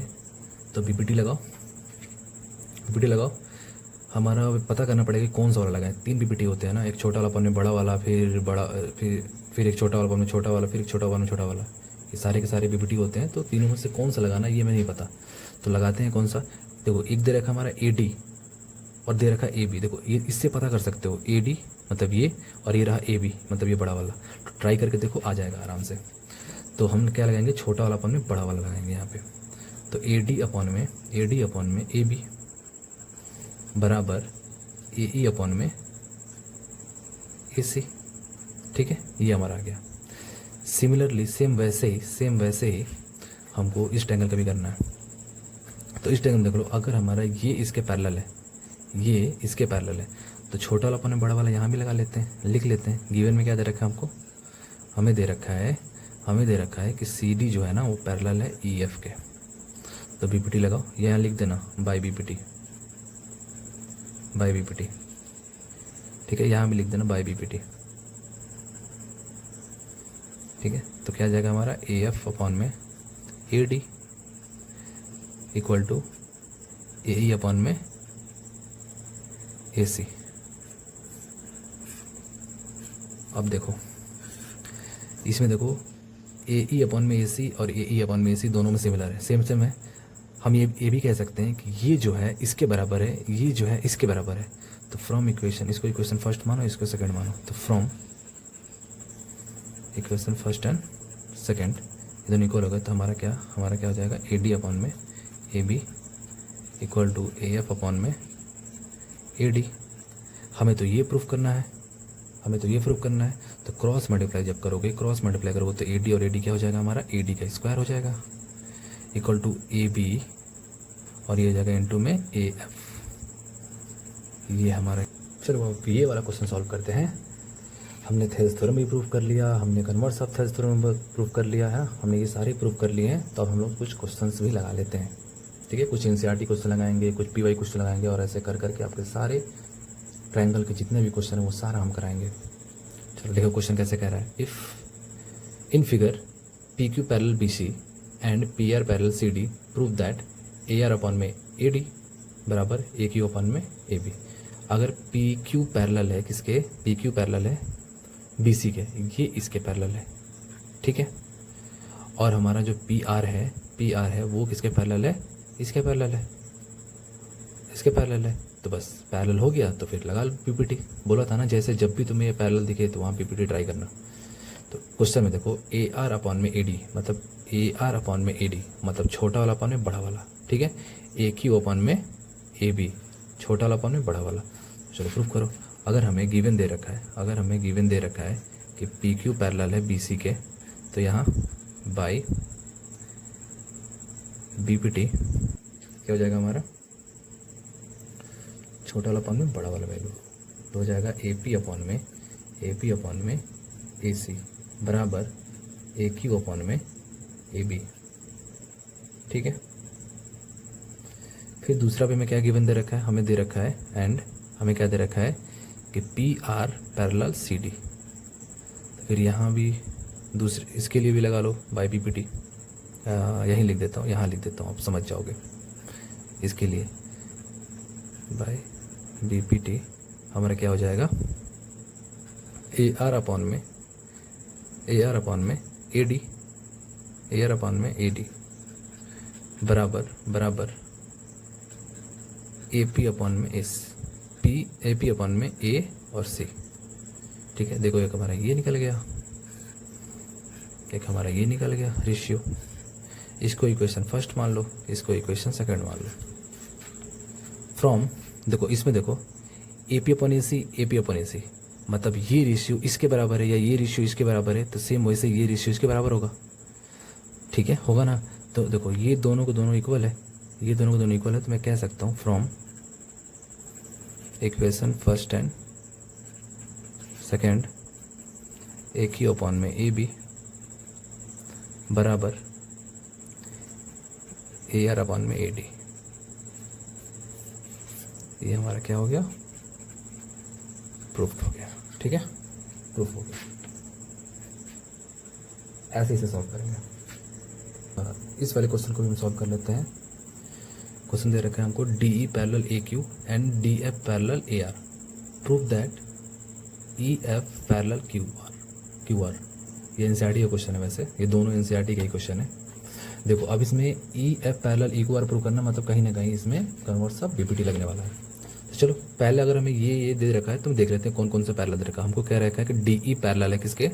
तो बीपीटी लगाओ। हमारा पता करना पड़ेगा कि कौन सा वाला लगाएं। 3 बीपीटी होते हैं ना, एक छोटा वाला अपन में बड़ा वाला, फिर एक छोटा वाला अपन में छोटा वाला, फिर एक छोटा वाला में छोटा वाला, ये सारे के सारे बीपीटी होते हैं। तो तीनों में से कौन सा लगाना ये मैं नहीं पता, तो लगाते हैं कौन सा। देखो एक दे रखा हमारा ए डी और दे रखा ए बी। देखो ये इससे पता कर सकते हो, ए डी मतलब ये और ये रहा ए बी मतलब ये बड़ा वाला। तो ट्राई करके देखो, आ जाएगा आराम से। तो हम क्या लगाएंगे? छोटा वाला अपन में बड़ा वाला लगाएंगे यहाँ पे। तो ए डी अपॉन में ए बी बराबर ए ई अपॉन में ए सी। ठीक है, ये हमारा आ गया। सिमिलरली सेम वैसे ही हमको इस ट्रायंगल का भी करना है। तो इस ट्रायंगल देख लो, अगर हमारा ये इसके पैरेलल है, तो छोटा वाला अपन में बड़ा वाला यहाँ भी लगा लेते हैं, लिख लेते हैं। गिवन में क्या दे रखा है हमको? हमें दे रखा है कि सी डी जो है ना वो पैरेलल है ई एफ के। तो बीपीटी लगाओ, यहाँ लिख देना बाई बीपीटी। ठीक है, यहाँ भी लिख देना बाई बीपीटी। ठीक है, तो क्या जाएगा हमारा? ए एफ अपॉन में A D equal to A E upon में ए सी। अब देखो इसमें देखो ए ई अपॉन में ए सी और ए ई अपॉन में ए सी दोनों में सिमिलर है, सेम है। हम ये भी कह सकते हैं कि ये जो है इसके बराबर है, ये जो है इसके बराबर है। तो फ्रॉम इक्वेशन, इसको इक्वेशन फर्स्ट मानो, इसको सेकंड मानो। तो from equation first and second ये दोनों इक्वल हो गए, तो हमारा क्या हो जाएगा? ए डी अपॉन में A B equal to A F upon में ए डी। हमें तो ये प्रूफ करना है, तो क्रॉस मल्टीप्लाई जब करोगे, तो ए डी और ए डी क्या हो जाएगा हमारा, ए डी का स्क्वायर हो जाएगा इक्वल टू ए बी और ये हो जाएगा इंटू में ए एफ। ये हमारा, चलो अब ये वाला क्वेश्चन सॉल्व करते हैं। हमने थेल्स थ्योरम भी प्रूव कर लिया, हमने converse of Thales theorem prove कर लिया है, हमने ये सारे प्रूव कर लिए हैं। तो अब हम लोग कुछ क्वेश्चंस भी लगा लेते हैं, ठीक है। कुछ एनसीईआरटी क्वेश्चन लगाएंगे, कुछ पीवाई क्वेश्चन लगाएंगे और ऐसे कर करके आपके सारे ट्रायंगल के जितने भी क्वेश्चन हैं वो सारा हम कराएंगे। चलो देखो क्वेश्चन कैसे कह रहा है। If in figure P Q parallel B C and P R parallel C D prove that A R upon में ए डी बराबर ए क्यू अपॉन में ए बी। अगर पी क्यू पैरेलल है किसके, पी क्यू पैरेलल है बी सी के, ये इसके पैरेलल है, ठीक है। और हमारा जो पी आर है वो किसके पैरेलल है, इसके पैरेलल है। तो बस पैरेलल हो गया तो फिर लगा लो पीपीटी। बोला था ना जैसे जब भी तुम्हें ये पैरेलल दिखे तो वहाँ पीपीटी ट्राई करना। तो क्वेश्चन में देखो ए आर अपॉन में ए डी मतलब छोटा वाला अपॉन में बड़ा वाला, ठीक है। ए क्यू अपॉन में ए बी छोटा वाला अपॉन में बड़ा वाला। चलो प्रूफ करो। अगर हमें गिवन दे रखा है कि पी क्यू पैरेलल है बी सी के, तो यहाँ बाई बी पी टी क्या हो जाएगा हमारा, छोटा वाला अपॉन में बड़ा वाला वैल्यू तो हो जाएगा ए पी अपॉन में ए सी बराबर ए क्यू अपॉन में ए बी, ठीक है। फिर दूसरा पे हमें क्या गिवन दे रखा है, हमें दे रखा है एंड हमें क्या दे रखा है कि P R parallel C D. तो फिर यहाँ भी दूसरे इसके लिए भी लगा लो बाई पी पी टी। यहीं लिख देता हूँ, आप समझ जाओगे। इसके लिए बाई बी पी टी हमारा क्या हो जाएगा, ए आर अपॉन में ए डी बराबर ए पी अपॉन में ए पी अपॉन में ए और सी, ठीक है। देखो एक हमारा ये निकल गया, रेशियो। इसको इक्वेशन फर्स्ट मान लो, इसको इक्वेशन सेकंड मान लो। फ्रॉम देखो इसमें देखो ए पी अपॉन ए सी मतलब ये रेशियो इसके बराबर है या ये रेशियो इसके बराबर है, तो सेम वैसे ये रेशियो इसके बराबर होगा, ठीक है, होगा ना। तो देखो ये दोनों को दोनों इक्वल है, तो मैं कह सकता हूँ from equation first and second A Q upon में ए बी बराबर ए आर अपॉन में ए डी। ये हमारा क्या हो गया, प्रूफ हो गया, ठीक है, प्रूफ हो गया। ऐसे इसे सॉल्व करेंगे। इस वाले क्वेश्चन को भी हम सॉल्व कर लेते हैं। क्वेश्चन दे रखा है हमको D E parallel A Q and D F parallel A R, prove that E F parallel Q are. ये एनसीईआरटी का क्वेश्चन है, वैसे ये दोनों एनसीईआरटी का ही क्वेश्चन है। देखो अब इसमें E F parallel E Q R prove करना मतलब कहीं ना कहीं इसमें कन्वर्स ऑफ बीपीटी लगने वाला है। तो चलो पहले अगर हमें ये दे रखा है तो हम देख लेते हैं कौन कौन सा पैरेलल दे रखा है। हमको कह रखा है कि डी ई पैरेलल है किसके,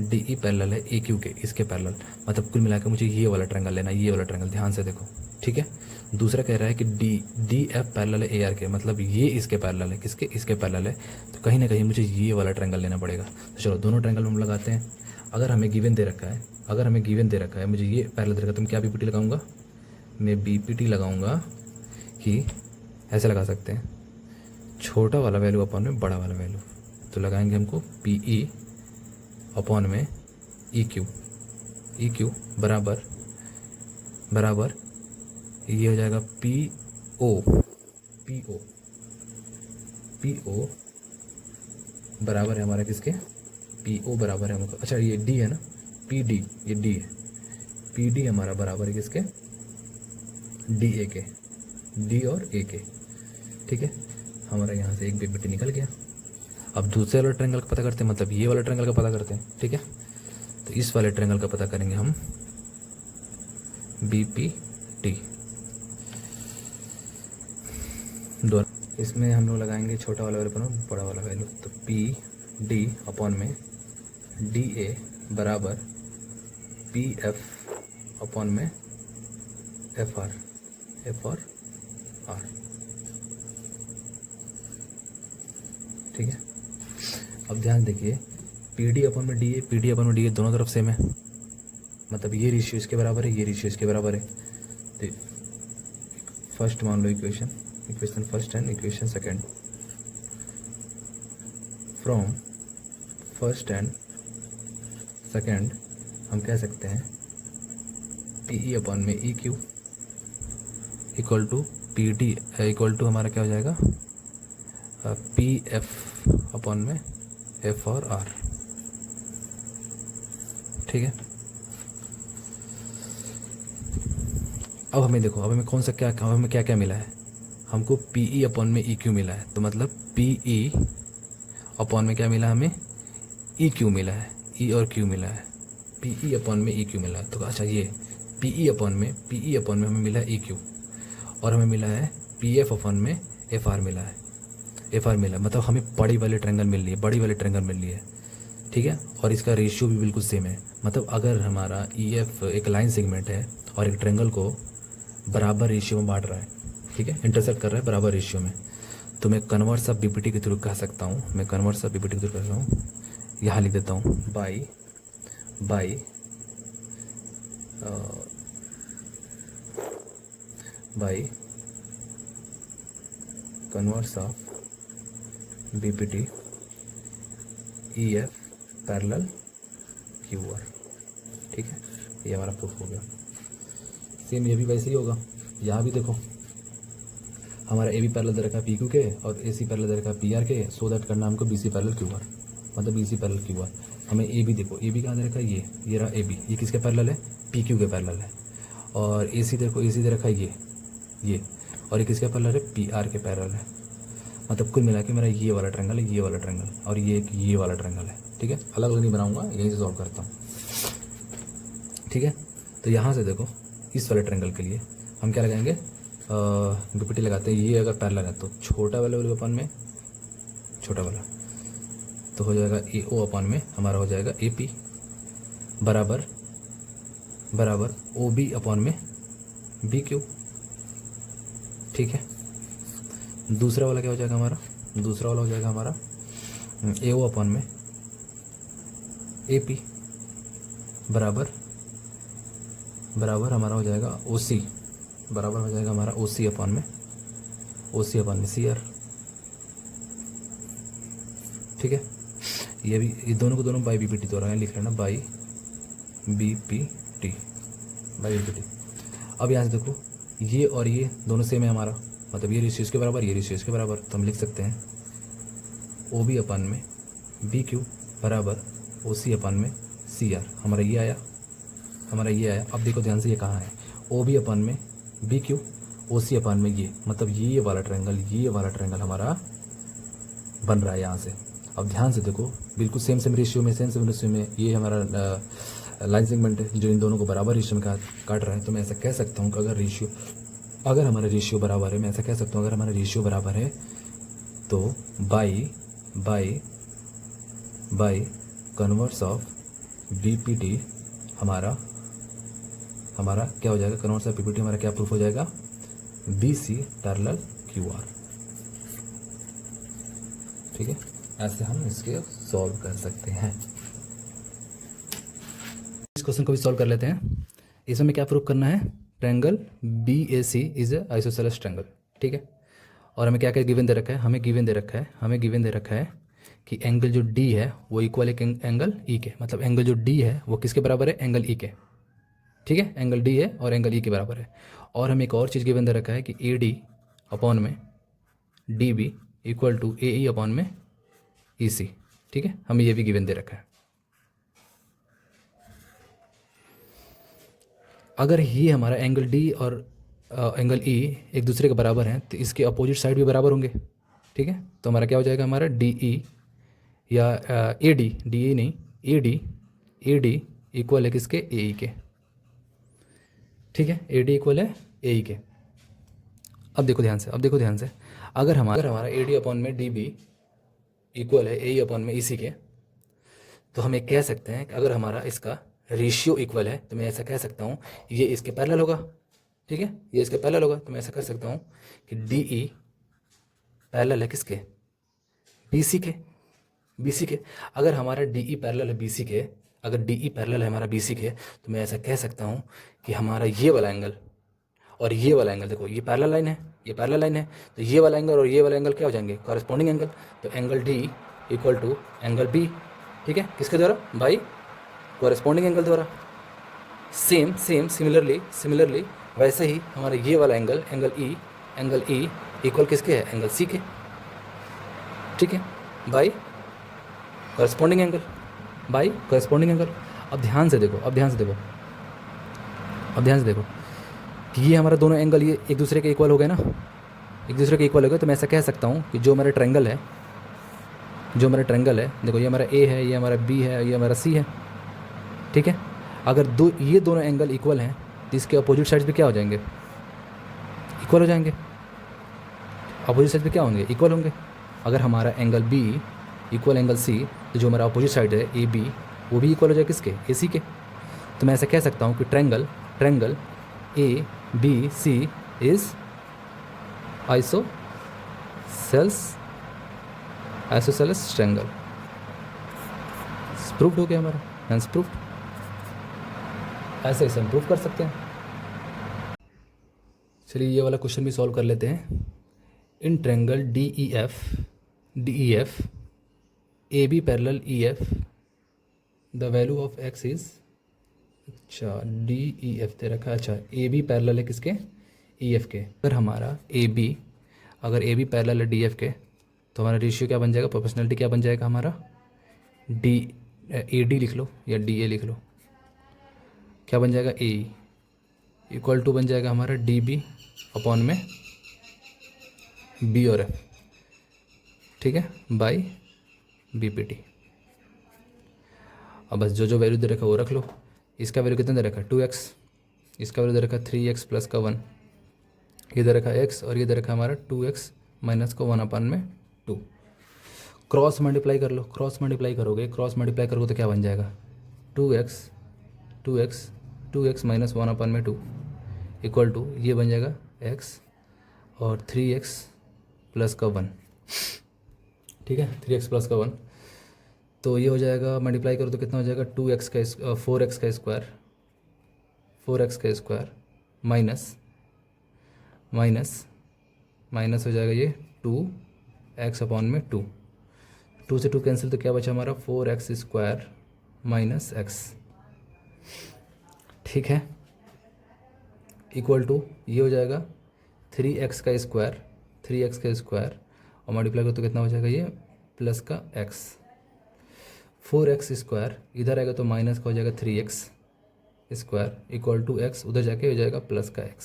डी ई पैरेलल है ए क्यू के, इसके पैरेलल मतलब कुल मिलाकर मुझे ये वाला ट्रायंगल लेना है, ये वाला ट्रायंगल, ध्यान से देखो, ठीक है। दूसरा कह रहा है कि डी एफ पैरेलल है ए आर के, मतलब ये इसके पैरेलल है, किसके, इसके पैरेलल है। तो कहीं ना कहीं मुझे ये वाला ट्रायंगल लेना पड़ेगा। तो चलो दोनों ट्रायंगल हम लगाते हैं। अगर हमें गिवन दे रखा है, मुझे ये पैरेलल दे रखा है, तो मैं क्या बीपीटी लगाऊंगा, मैं बीपीटी लगाऊंगा कि ऐसे लगा सकते हैं, छोटा वाला वैल्यू अपॉन में बड़ा वाला वैल्यू। तो लगाएंगे हमको पी ई अपॉन में ई क्यू बराबर ये हो जाएगा पी ओ बराबर है हमारा किसके, पी ओ बराबर है हमको, अच्छा ये डी है ना, पी डी, ये डी है, पी डी हमारा बराबर है किसके, डी ए के, डी और ए के, ठीक है। हमारा यहाँ से एक बीपीटी निकल गया। अब दूसरे वाले ट्रायंगल का पता करते हैं, मतलब ये वाला ट्रायंगल का पता करते हैं, ठीक है। तो इस वाले ट्रायंगल का पता करेंगे हम बीपीटी। इसमें हम लोग लगाएंगे छोटा वाला वैल्यू पर बड़ा वाला वैल्यू। तो पी डी अपॉन में डी ए बराबर पी एफ अपॉन में एफ आर आर। ठीक है, अब ध्यान देखिए, पी डी अपन में डी ए, पी डी अपन में डी ए दोनों तरफ सेम है, मतलब ये रेशियो इसके बराबर है, ये रेशियो इसके बराबर है। तो फर्स्ट मान लो equation first and equation second, from first and second हम कह सकते हैं पी ई अपॉन में E Q equal to P D equal to हमारा क्या हो जाएगा, पी एफ अपॉन में एफ और आर। ठीक है, अब हमें देखो, अब हमें कौन सा क्या, अब हमें क्या क्या मिला है, हमको पी ई अपॉन में ई क्यू मिला है, तो मतलब पी ई अपॉन में क्या मिला हमें, ई क्यू मिला है, ई और क्यू मिला है, पी ई अपॉन में ई क्यू मिला है। तो अच्छा, ये पी ई अपॉन में हमें मिला है ई क्यू, और हमें मिला है पी एफ अपॉन में एफ आर मिला है, एफ आर मिला, मतलब हमें बड़ी वाली ट्रायंगल मिल रही है, बड़ी वाली ट्रायंगल मिल रही है। ठीक है, और इसका रेशियो भी बिल्कुल सेम है, मतलब अगर हमारा ई एफ एक लाइन सेगमेंट है और एक ट्रायंगल को बराबर रेशियो में बांट रहा है, ठीक है, इंटरसेक्ट कर रहा है बराबर रेशियो में, तो मैं कन्वर्स ऑफ बीपीटी के थ्रू कह सकता हूँ, मैं कन्वर्स ऑफ बीपीटी के थ्रू कह सकता हूँ, यहाँ लिख देता हूँ by converse of BPT E F parallel Q R. ठीक है, ये हमारा प्रूफ हो गया। सेम ये भी वैसे ही होगा, यहाँ भी देखो, हमारा ए बी पैरेलल दे रखा है पी क्यू के और ए सी पैरेलल दे रखा है पी आर के, सो दैट करना हमको B C parallel Q R, मतलब B C parallel Q R. हमें ए बी देखो, ए बी कहाँ दे रखा है, ये रहा ए बी, ये किसके पैरेलल है, पी क्यू के पैरेलल है। और ए सी देखो, ए सी दे रखा है ये, और ये किसके पैरेलल है, पी आर के पैरेलल है। मतलब कुल मिला के मेरा ये वाला ट्रायंगल है, ये वाला ट्रायंगल, और ये वाला ट्रायंगल है। ठीक है, अलग अलग नहीं बनाऊंगा, यहीं से सॉल्व करता हूँ। ठीक है, तो यहाँ से देखो, इस वाले ट्रायंगल के लिए हम क्या लगाएंगे, बीपीटी लगाते हैं। ये अगर पैरेलल है तो छोटा वाला अपन में, छोटा वाला तो हो जाएगा ए ओ अपन में हमारा हो जाएगा ए पी बराबर ओ बी अपन में बी क्यू। ठीक है, दूसरा वाला क्या हो जाएगा हमारा, दूसरा वाला हो जाएगा हमारा ए ओ अपन में ए पी बराबर हमारा हो जाएगा ओ सी, बराबर हो जाएगा हमारा ओ सी अपन में सी आर। ठीक है, ये दोनों को दोनों बाई बी पी टी द्वारा लिख लेना, बाई बी पी टी। अब यहाँ से देखो, ये और ये दोनों सेम है हमारा, मतलब ये रेशियो इसके बराबर, ये रेशियो इसके बराबर, तो हम लिख सकते हैं ओ बी अपन में बी क्यू बराबर ओ सी अपन में सी आर। हमारा ये आया। अब देखो ध्यान से, ये कहाँ है, ओ बी अपन में बी क्यू, ओ सी अपन में ये, मतलब ये वाला ट्रायंगल हमारा बन रहा है यहाँ से। अब ध्यान से देखो, बिल्कुल सेम रेशियो में ये हमारा लाइन सेगमेंट है जो इन दोनों को बराबर रेशियो में काट रहा है। तो मैं ऐसा कह सकता हूँ कि अगर हमारा रेशियो बराबर है, मैं ऐसा कह सकता हूँ अगर हमारा रेशियो बराबर है तो बाई कन्वर्स ऑफ बीपीटी हमारा क्या हो जाएगा, कन्वर्स ऑफ बीपीटी हमारा क्या प्रूफ हो जाएगा, B C parallel Q R. ठीक है, ऐसे हम इसके सॉल्व कर सकते हैं। इस क्वेश्चन को भी सॉल्व कर लेते हैं। इसमें क्या प्रूफ करना है, triangle B A C is a isosceles triangle. ठीक है, और हमें क्या क्या गिवन दे रखा है, हमें गिवन दे रखा है कि एंगल जो डी है वो इक्वल है एंगल ई के, मतलब एंगल जो डी है वो किसके बराबर है, एंगल ई के। ठीक है, एंगल डी है और एंगल ई के बराबर है। और हमें एक और चीज़ गिवन दे रखा है कि ए डी अपॉन में D B equal to A E upon में ई सी। ठीक है, हमें ये भी गिवन दे रखा है। अगर ये हमारा एंगल डी और एंगल ई एक दूसरे के बराबर हैं तो इसके अपोजिट साइड भी बराबर होंगे। ठीक है, तो हमारा क्या हो जाएगा, हमारा डी ई या ए डी, डी ई नहीं, ए डी इक्वल है किसके, ए ई के। ठीक है, ए डी इक्वल है ए ई के। अब देखो ध्यान से, अगर हमारा ए डी अपॉन में डी बी इक्वल है ए ई अपॉन में ई सी के, तो हम ये कह सकते हैं कि अगर हमारा इसका रेशियो इक्वल है तो मैं ऐसा कह सकता हूँ ये इसके पैरेलल होगा। ठीक है, ये इसके पैरेलल होगा। तो मैं ऐसा कर सकता हूँ कि डी ई पैरेलल है किसके, बी सी के, बी सी के। अगर हमारा डी ई पैरेलल है बी सी के, अगर डी ई पैरेलल है हमारा बी सी के, तो मैं ऐसा कह सकता हूँ कि हमारा ये वाला एंगल और ये वाला एंगल, देखो ये पैरेलल लाइन है, ये पैरेलल लाइन है, तो ये वाला एंगल और ये वाला एंगल क्या हो जाएंगे, कॉरेस्पॉन्डिंग एंगल। तो angle D equal to angle B, ठीक है, किसके द्वारा, बाई कॉरेस्पॉन्डिंग एंगल द्वारा। सेम सेम सिमिलरली वैसे ही हमारा ये वाला एंगल, एंगल ई इक्वल किसके है, एंगल सी के, ठीक है, by corresponding angle, by corresponding angle. अब ध्यान से देखो, अब ध्यान से देखो कि ये हमारा दोनों एंगल ये एक दूसरे के इक्वल हो गए ना, एक दूसरे के इक्वल हो गए। तो मैं ऐसा कह सकता हूँ कि जो हमारा ट्रायंगल है, देखो ये हमारा ए है, ये हमारा बी है, ये हमारा सी है, ठीक है। अगर ये दोनों एंगल इक्वल हैं तो इसके अपोजिट साइड्स भी क्या हो जाएंगे, इक्वल हो जाएंगे। अपोजिट साइड पे क्या होंगे, इक्वल होंगे। अगर हमारा angle B equal angle C, तो जो हमारा अपोजिट साइड है ए बी, वो भी इक्वल हो जाएगा किसके, ए सी के। तो मैं ऐसा कह सकता हूँ कि triangle A B C is isosceles triangle. Proofed हो गया हमारा, हेंस प्रूफ्ड। ऐसे हम प्रूफ कर सकते हैं। चलिए ये वाला क्वेश्चन भी सॉल्व कर लेते हैं। In triangle D E F A B parallel E F, the value of X is, अच्छा डी ई एफ दे रखा है, अच्छा ए बी पैरेलल है किसके, ई एफ के। अगर हमारा ए बी पैरेलल है डी एफ के, तो हमारा रेशियो क्या बन जाएगा, प्रोपोर्शनलिटी क्या बन जाएगा हमारा, डी ए डी लिख लो या डी ए लिख लो, क्या बन जाएगा, ए इक्वल टू बन जाएगा हमारा डी बी अपॉन में बी और एफ, ठीक है, बाई बी पी टी। अब बस जो वैल्यू दे रखा वो रख लो। इसका वैल्यू कितना दे रखा है, 2x, इसका वैल्यू दे रखा 3x प्लस का 1, ये दे रखा x और ये दे रखा हमारा 2x माइनस को 1 अपन में 2। क्रॉस मल्टीप्लाई कर लो, क्रॉस मल्टीप्लाई करोगे तो क्या बन जाएगा, 2x माइनस 1 अपन में 2 इक्वल टू ये बन जाएगा x और 3x प्लस का 1, ठीक है, 3x प्लस का 1। तो ये हो जाएगा, मल्टीप्लाई करो तो कितना हो जाएगा, 4x का स्क्वायर माइनस हो जाएगा ये 2x अपॉन में 2 से 2 कैंसिल, तो क्या बचा हमारा 4x स्क्वायर माइनस x, ठीक है, इक्वल टू ये हो जाएगा 3x का स्क्वायर और मल्टीप्लाई करो तो कितना हो जाएगा ये प्लस का x, 4x स्क्वायर इधर आएगा तो माइनस का हो जाएगा 3x square equal to x, उधर जाके हो जाएगा प्लस का x।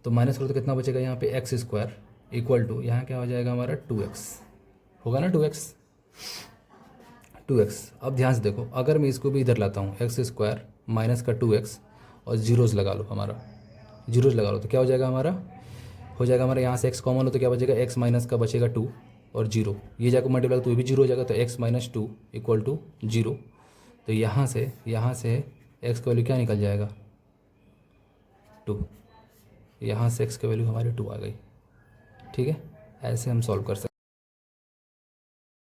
तो माइनस करो तो कितना बचेगा यहाँ पे x स्क्वायर इक्वल टू यहाँ क्या हो जाएगा हमारा 2x, होगा ना 2x। अब ध्यान से देखो, अगर मैं इसको भी इधर लाता हूँ x स्क्वायर माइनस का 2x और जीरोज़ लगा लो, हमारा जीरोज़ लगा लो तो क्या हो जाएगा हमारा, यहाँ से x कॉमन हो तो क्या बचेगा, x माइनस का बचेगा 2 और 0, ये जाकर मल्टीप्लाई तो ये भी 0 हो जाएगा, तो x माइनस 2 इक्वल टू 0। तो यहाँ से x का वैल्यू क्या निकल जाएगा, 2, यहाँ से x का वैल्यू हमारी 2 आ गई, ठीक है। ऐसे हम सॉल्व कर सकते हैं।